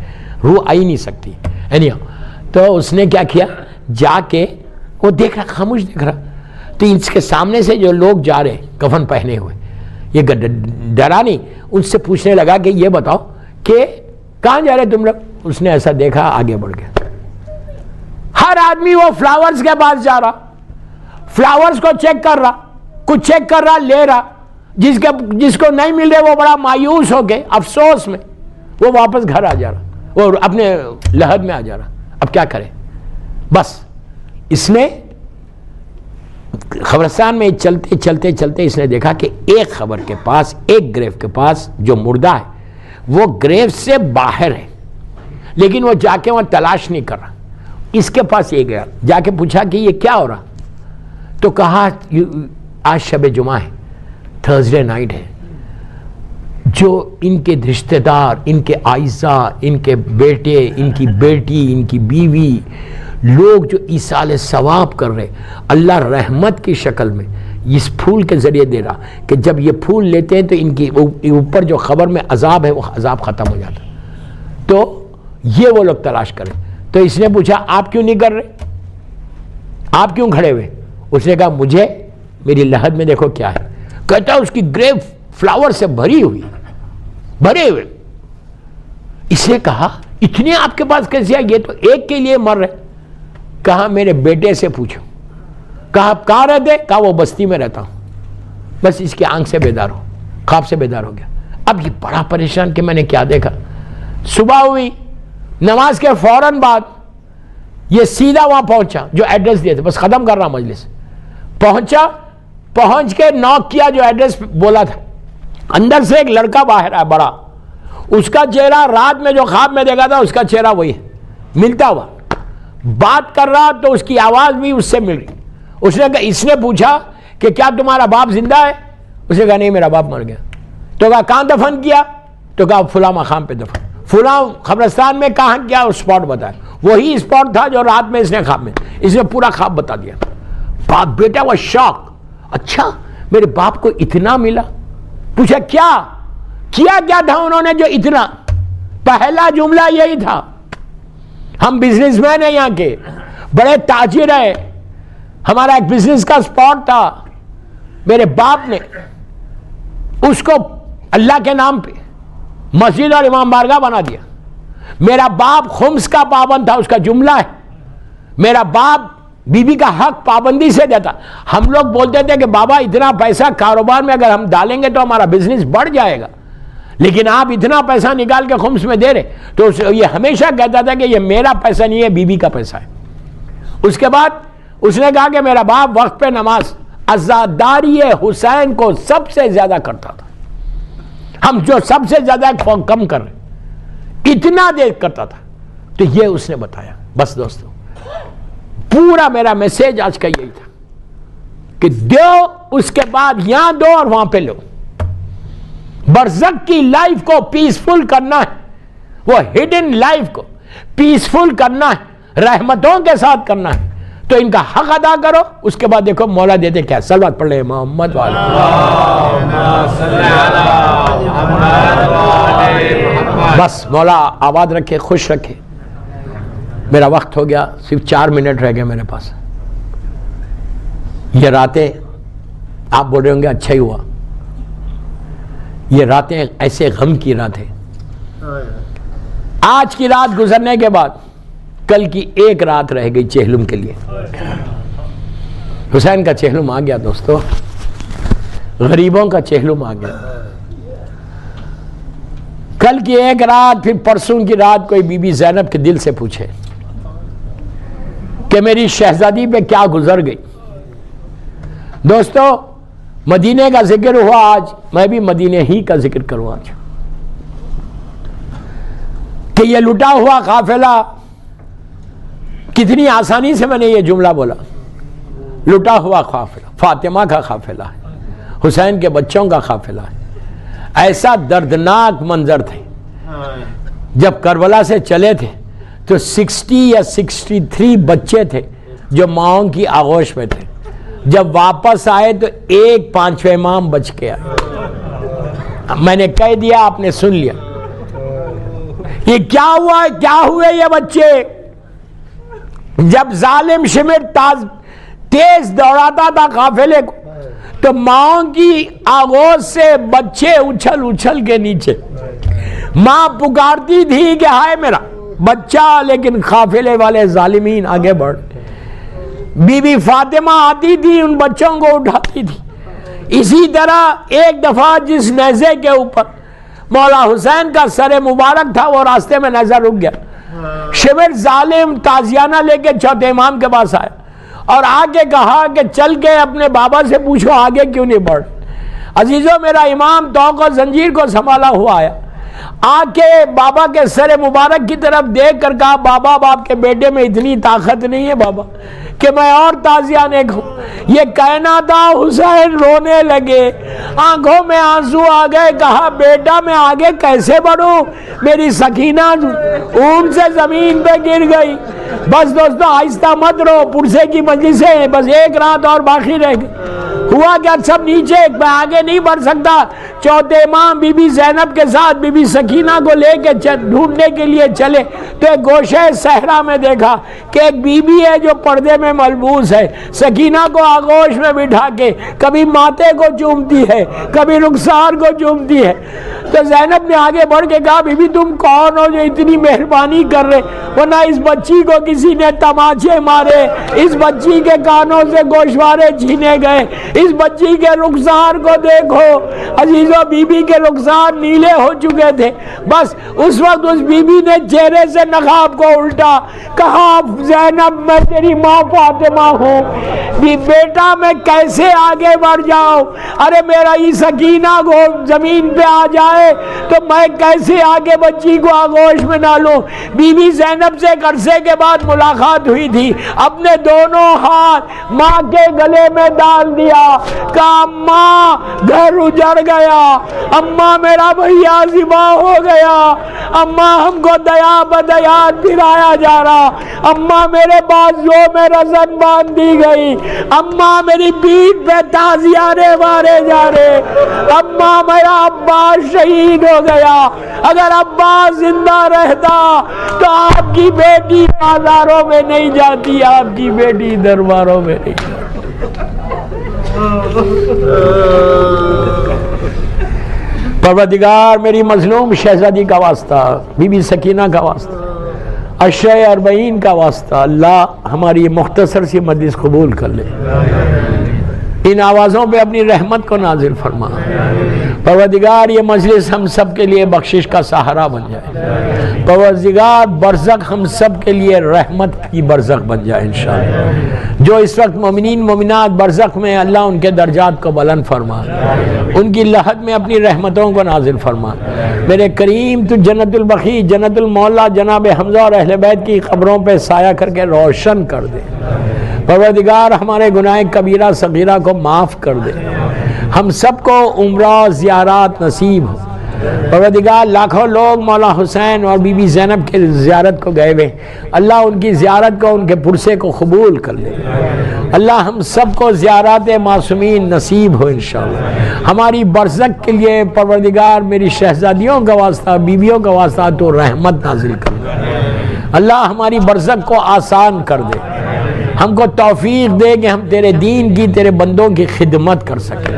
روح آ ہی نہیں سکتی. تو اس نے کیا کیا, جا کے وہ دیکھ رہا, خاموش دیکھ رہا. تو اس کے سامنے سے جو لوگ جا رہے کفن پہنے ہوئے, یہ ڈرا نہیں, ان سے پوچھنے لگا کہ یہ بتاؤ کہ کہاں جا رہے تم لوگ. اس نے ایسا دیکھا, آگے بڑھ گیا. ہر آدمی وہ فلاورز کے پاس جا رہا, فلاورز کو چیک کر رہا, کچھ چیک کر رہا, لے رہا. جس کو نہیں مل رہے وہ بڑا مایوس ہو کے افسوس میں وہ واپس گھر آ جا رہا, وہ اپنے لحد میں آ جا رہا. اب کیا کرے, بس اس نے قبرستان میں چلتے چلتے چلتے اس نے دیکھا کہ ایک قبر کے پاس, ایک گریو کے پاس جو مردہ ہے وہ گریو سے باہر ہے, لیکن وہ جا کے وہاں تلاش نہیں کر رہا. اس کے پاس یہ گیا, جا کے پوچھا کہ یہ کیا ہو رہا, تو کہا آج شب جمعہ ہے, تھرسڈے نائٹ ہے, جو ان کے رشتہ دار، ان کے اعزاء، ان کے بیٹے، ان کی بیٹی، ان کی بیوی، لوگ جو ایصال ثواب کر رہے، اللہ رحمت کی شکل میں اس پھول کے ذریعے دے رہا کہ جب یہ پھول لیتے ہیں تو ان کی اوپر جو خبر میں عذاب ہے وہ عذاب ختم ہو جاتا ہے. تو یہ وہ لوگ تلاش کریں. تو اس نے پوچھا آپ کیوں نہیں کر رہے، آپ کیوں کھڑے ہوئے؟ اس نے کہا مجھے میری لحد میں دیکھو کیا ہے. کہتا ہے اس کی گریپ فلاور سے بھری ہوئی، بھرے ہوئے. اس نے کہا اتنے آپ کے پاس کیسے آئے؟ یہ تو ایک کے لیے مر رہے. کہا میرے بیٹے سے پوچھو. کہا آپ کہاں رہتے؟ کہا وہ بستی میں رہتا ہوں. بس اس کی آنکھ سے بیدار ہو، خواب سے بیدار ہو گیا. اب یہ بڑا پریشان کہ میں نے کیا دیکھا. صبح ہوئی، نماز کے فوراً بعد یہ سیدھا وہاں پہنچا جو ایڈریس دیے تھے. بس ختم کر رہا مجلس. پہنچ کے نوک کیا جو ایڈریس بولا تھا. اندر سے ایک لڑکا باہر آیا بڑا. اس کا چہرہ رات میں جو خواب میں دیکھا تھا اس کا چہرہ وہی ہے، ملتا ہوا. بات کر رہا تو اس کی آواز بھی اس سے مل رہی. اس نے پوچھا کہ کیا تمہارا باپ زندہ ہے؟ اس نے کہا نہیں میرا باپ مر گیا. تو کہا کہاں دفن کیا؟ تو کہا فلاں مقام پہ دفن، فلاں قبرستان میں. کہاں کیا؟ اور اسپاٹ بتایا. وہی اسپاٹ تھا جو رات میں اس نے خواب میں، اس نے پورا خواب بتا دیا. باپ بیٹا وہ شاک. اچھا میرے باپ کو اتنا ملا؟ پوچھا کیا تھا انہوں نے جو اتنا؟ پہلا جملہ یہی تھا، ہم بزنس مین ہیں، یہاں کے بڑے تاجر ہیں، ہمارا ایک بزنس کا اسپاٹ تھا. میرے باپ نے اس کو اللہ کے نام پہ مسجد اور امام بارگاہ بنا دیا. میرا باپ خمس کا پابند تھا، اس کا جملہ ہے. میرا باپ بیوی کا حق پابندی سے دیتا. ہم لوگ بولتے تھے کہ بابا اتنا پیسہ کاروبار میں اگر ہم ڈالیں گے تو ہمارا بزنس بڑھ جائے گا، لیکن آپ اتنا پیسہ نکال کے خمس میں دے رہے. تو یہ ہمیشہ کہتا تھا کہ یہ میرا پیسہ نہیں ہے، بیوی کا پیسہ ہے. اس کے بعد اس نے کہا کہ میرا باپ وقت پہ نماز عزاداری حسین کو سب سے زیادہ کرتا تھا. ہم جو سب سے زیادہ کم کر رہے، اتنا دیر کرتا تھا. تو یہ اس نے بتایا. بس دوستو پورا میرا میسج آج کا یہی تھا کہ دو، اس کے بعد یہاں دو اور وہاں پہ لو. برزخ کی لائف کو پیسفل کرنا ہے، وہ ہڈن لائف کو پیسفل کرنا ہے، رحمتوں کے ساتھ کرنا ہے. تو ان کا حق ادا کرو. اس کے بعد دیکھو مولا دیتے کیا. صلوات پڑھ لے محمد والا. بس مولا آباد رکھے، خوش رکھے. میرا وقت ہو گیا، صرف 4 منٹ رہ گئے میرے پاس. یہ راتیں آپ بول رہے ہوں گے اچھا ہی ہوا. یہ راتیں ایسے غم کی راتیں. آج کی رات گزرنے کے بعد کل کی ایک رات رہ گئی چہلم کے لیے. حسین کا چہلم آ گیا دوستو، غریبوں کا چہلم آ گیا. کل کی ایک رات، پھر پرسوں کی رات کوئی بی بی زینب کے دل سے پوچھے کہ میری شہزادی پہ کیا گزر گئی. دوستو مدینے کا ذکر ہوا، آج میں بھی مدینے ہی کا ذکر کروں آج. کہ یہ لٹا ہوا قافلہ، کتنی آسانی سے میں نے یہ جملہ بولا. لٹا ہوا قافلہ فاطمہ کا قافلہ ہے، حسین کے بچوں کا قافلہ ہے. ایسا دردناک منظر تھے جب کربلا سے چلے تھے تو 60 یا 63 بچے تھے جو ماؤں کی آغوش میں تھے. جب واپس آئے تو 1/5 امام بچ کے آئے. میں نے کہہ دیا، آپ نے سن لیا. یہ کیا ہوا، کیا ہوئے یہ بچے؟ جب ظالم شمر تیز دوڑاتا تھا قافلے کو تو ماؤں کی آغوش سے بچے اچھل اچھل کے نیچے. ماں پکارتی تھی کہ ہائے میرا بچہ، لیکن قافلے والے ظالمین آگے بڑھ. بی بی فاطمہ آتی تھی، ان بچوں کو اٹھاتی تھی. اسی طرح ایک دفعہ جس نیزے کے اوپر مولا حسین کا سر مبارک تھا وہ راستے میں نیزہ رک گیا. شمر ظالم تازیانہ لے کے چوتھے امام کے پاس آیا اور آگے کہا کہ چل کے اپنے بابا سے پوچھو آگے کیوں نہیں بڑھ. عزیزو میرا امام توق و زنجیر کو سنبھالا ہوا آیا. آ کے بابا کے سر مبارک کی طرف دیکھ کر کہا بابا اب آپ کے بیٹے میں اتنی طاقت نہیں ہے بابا کہ میں اور تازیانے کھاؤں۔ یہ کہنا تھا، حسین رونے لگے، آنکھوں میں آنسو آ گئے، کہا بیٹا میں آگے کیسے بڑھوں، میری سکینہ اونٹ سے زمین پہ گر گئی۔ بس دوستو آہستہ مت رو، پرسے کی مجلسیں بس ایک رات اور باقی رہ گئی۔ ہوا کیا، سب نیچے، میں آگے نہیں بڑھ سکتا۔ چوتھے امام بی بی زینب کے ساتھ بی بی سکینہ کو لے کے ڈھونڈنے کے لیے چلے تو ایک گوشے صحرا میں دیکھا کہ ایک بی بی ہے جو پردے میں ملبوس ہے، سکینہ کو آغوش میں بٹھا کے کبھی ماتھے کو چومتی ہے، کبھی رخسار کو چومتی ہے۔ تو زینب نے آگے بڑھ کے کہا بی بی تم کون ہو جو اتنی مہربانی کر رہے، ورنہ اس بچی کو کسی نے تماچے مارے، اس بچی کے کانوں سے گوشوارے چھینے گئے، اس بچی کے رخسار کو دیکھو۔ عزیزو بی بی کے رخسار نیلے ہو چکے تھے۔ بس اس وقت اس بی بی نے چہرے سے نقاب کو الٹا، کہا زینب میں تیری ماں فاطمہ ہوں، بیٹا میں کیسے آگے بڑھ جاؤں، ارے میرا یہ سکینہ کو زمین پہ آ جائے تو میں کیسے آگے بچی کو آغوش میں نہ لوں۔ بی بی زینب سے عرصے کے بعد ملاقات ہوئی تھی، اپنے دونوں ہاتھ ماں کے گلے میں ڈال دیا، کہا اماں گھر اجڑ گیا، اماں میرا بھیا ذبح ہو گیا، اماں ہم کو دیا بدیات پھرایا جا رہا، اماں میرے بازوں میں رزن باندھ دی گئی، اماں میری پیٹھ پہ تازیانے مارے جا رہے، اماں میرا عباس شہید ہو گیا، اگر عباس زندہ رہتا تو آپ کی بیٹی بازاروں میں نہیں جاتی، آپ کی بیٹی درباروں میں نہیں جاتی۔ پروردگار میری مظلوم شہزادی کا واسطہ، بی بی سکینہ کا واسطہ، اشرۂ اربعین کا واسطہ، اللہ ہماری یہ مختصر سی مجلس قبول کر لے، ان آوازوں پہ اپنی رحمت کو نازل فرما۔ پروردگار یہ مجلس ہم سب کے لیے بخشش کا سہارا بن جائے، پروردگار برزخ ہم سب کے لیے رحمت کی برزخ بن جائے انشاءاللہ۔ جو اس وقت مومنین مومنات برزخ میں، اللہ ان کے درجات کو بلند فرما، ان کی لحد میں اپنی رحمتوں کو نازل فرما۔ میرے کریم تو جنت البقیع، جنت المولا جناب حمزہ اور اہل بیت کی قبروں پہ سایہ کر کے روشن کر دے۔ پروردگار ہمارے گناہ کبیرہ صغیرہ کو معاف کر دے، ہم سب کو عمرہ زیارات نصیب ہو۔ پروردگار لاکھوں لوگ مولا حسین اور بی بی زینب کے زیارت کو گئے ہوئے، اللہ ان کی زیارت کو، ان کے پرسے کو قبول کر لے۔ اللہ ہم سب کو زیارات معصومین نصیب ہو انشاءاللہ۔ ہماری برزخ کے لیے پروردگار میری شہزادیوں کا واسطہ، بیویوں کا واسطہ تو رحمت نازل کر دے۔ اللہ ہماری برزخ کو آسان کر دے، ہم کو توفیق دے کہ ہم تیرے دین کی، تیرے بندوں کی خدمت کر سکیں،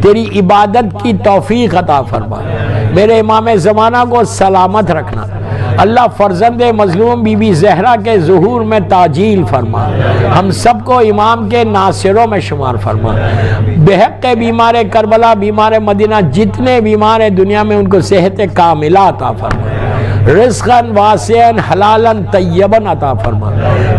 تیری عبادت کی توفیق عطا فرما۔ میرے امام زمانہ کو سلامت رکھنا، اللہ فرزند مظلوم بی بی زہرا کے ظہور میں تعجیل فرما، ہم سب کو امام کے ناصروں میں شمار فرما۔ بحق بیمار کربلا، بیمار مدینہ، جتنے بیمار ہیں دنیا میں ان کو صحت کاملہ عطا فرما، رزقاً واسعاً حلالً طیباً عطا فرما۔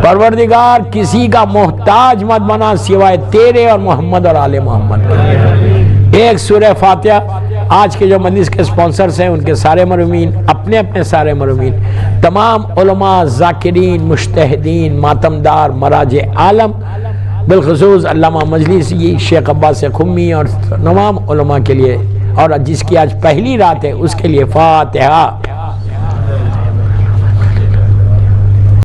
پروردگار کسی کا محتاج مت بنا سوائے تیرے اور محمد اور آل محمد کے۔ ایک سورہ فاتحہ آج کے جو مجلس کے سپانسرز ہیں ان کے سارے مرحومین، اپنے اپنے سارے مرحومین، تمام علماء، ذاکرین، مجتہدین، ماتمدار، مراجع عالم، بالخصوص علامہ مجلسی، شیخ عباس قمی اور تمام علماء کے لیے، اور جس کی آج پہلی رات ہے اس کے لیے فاتحہ۔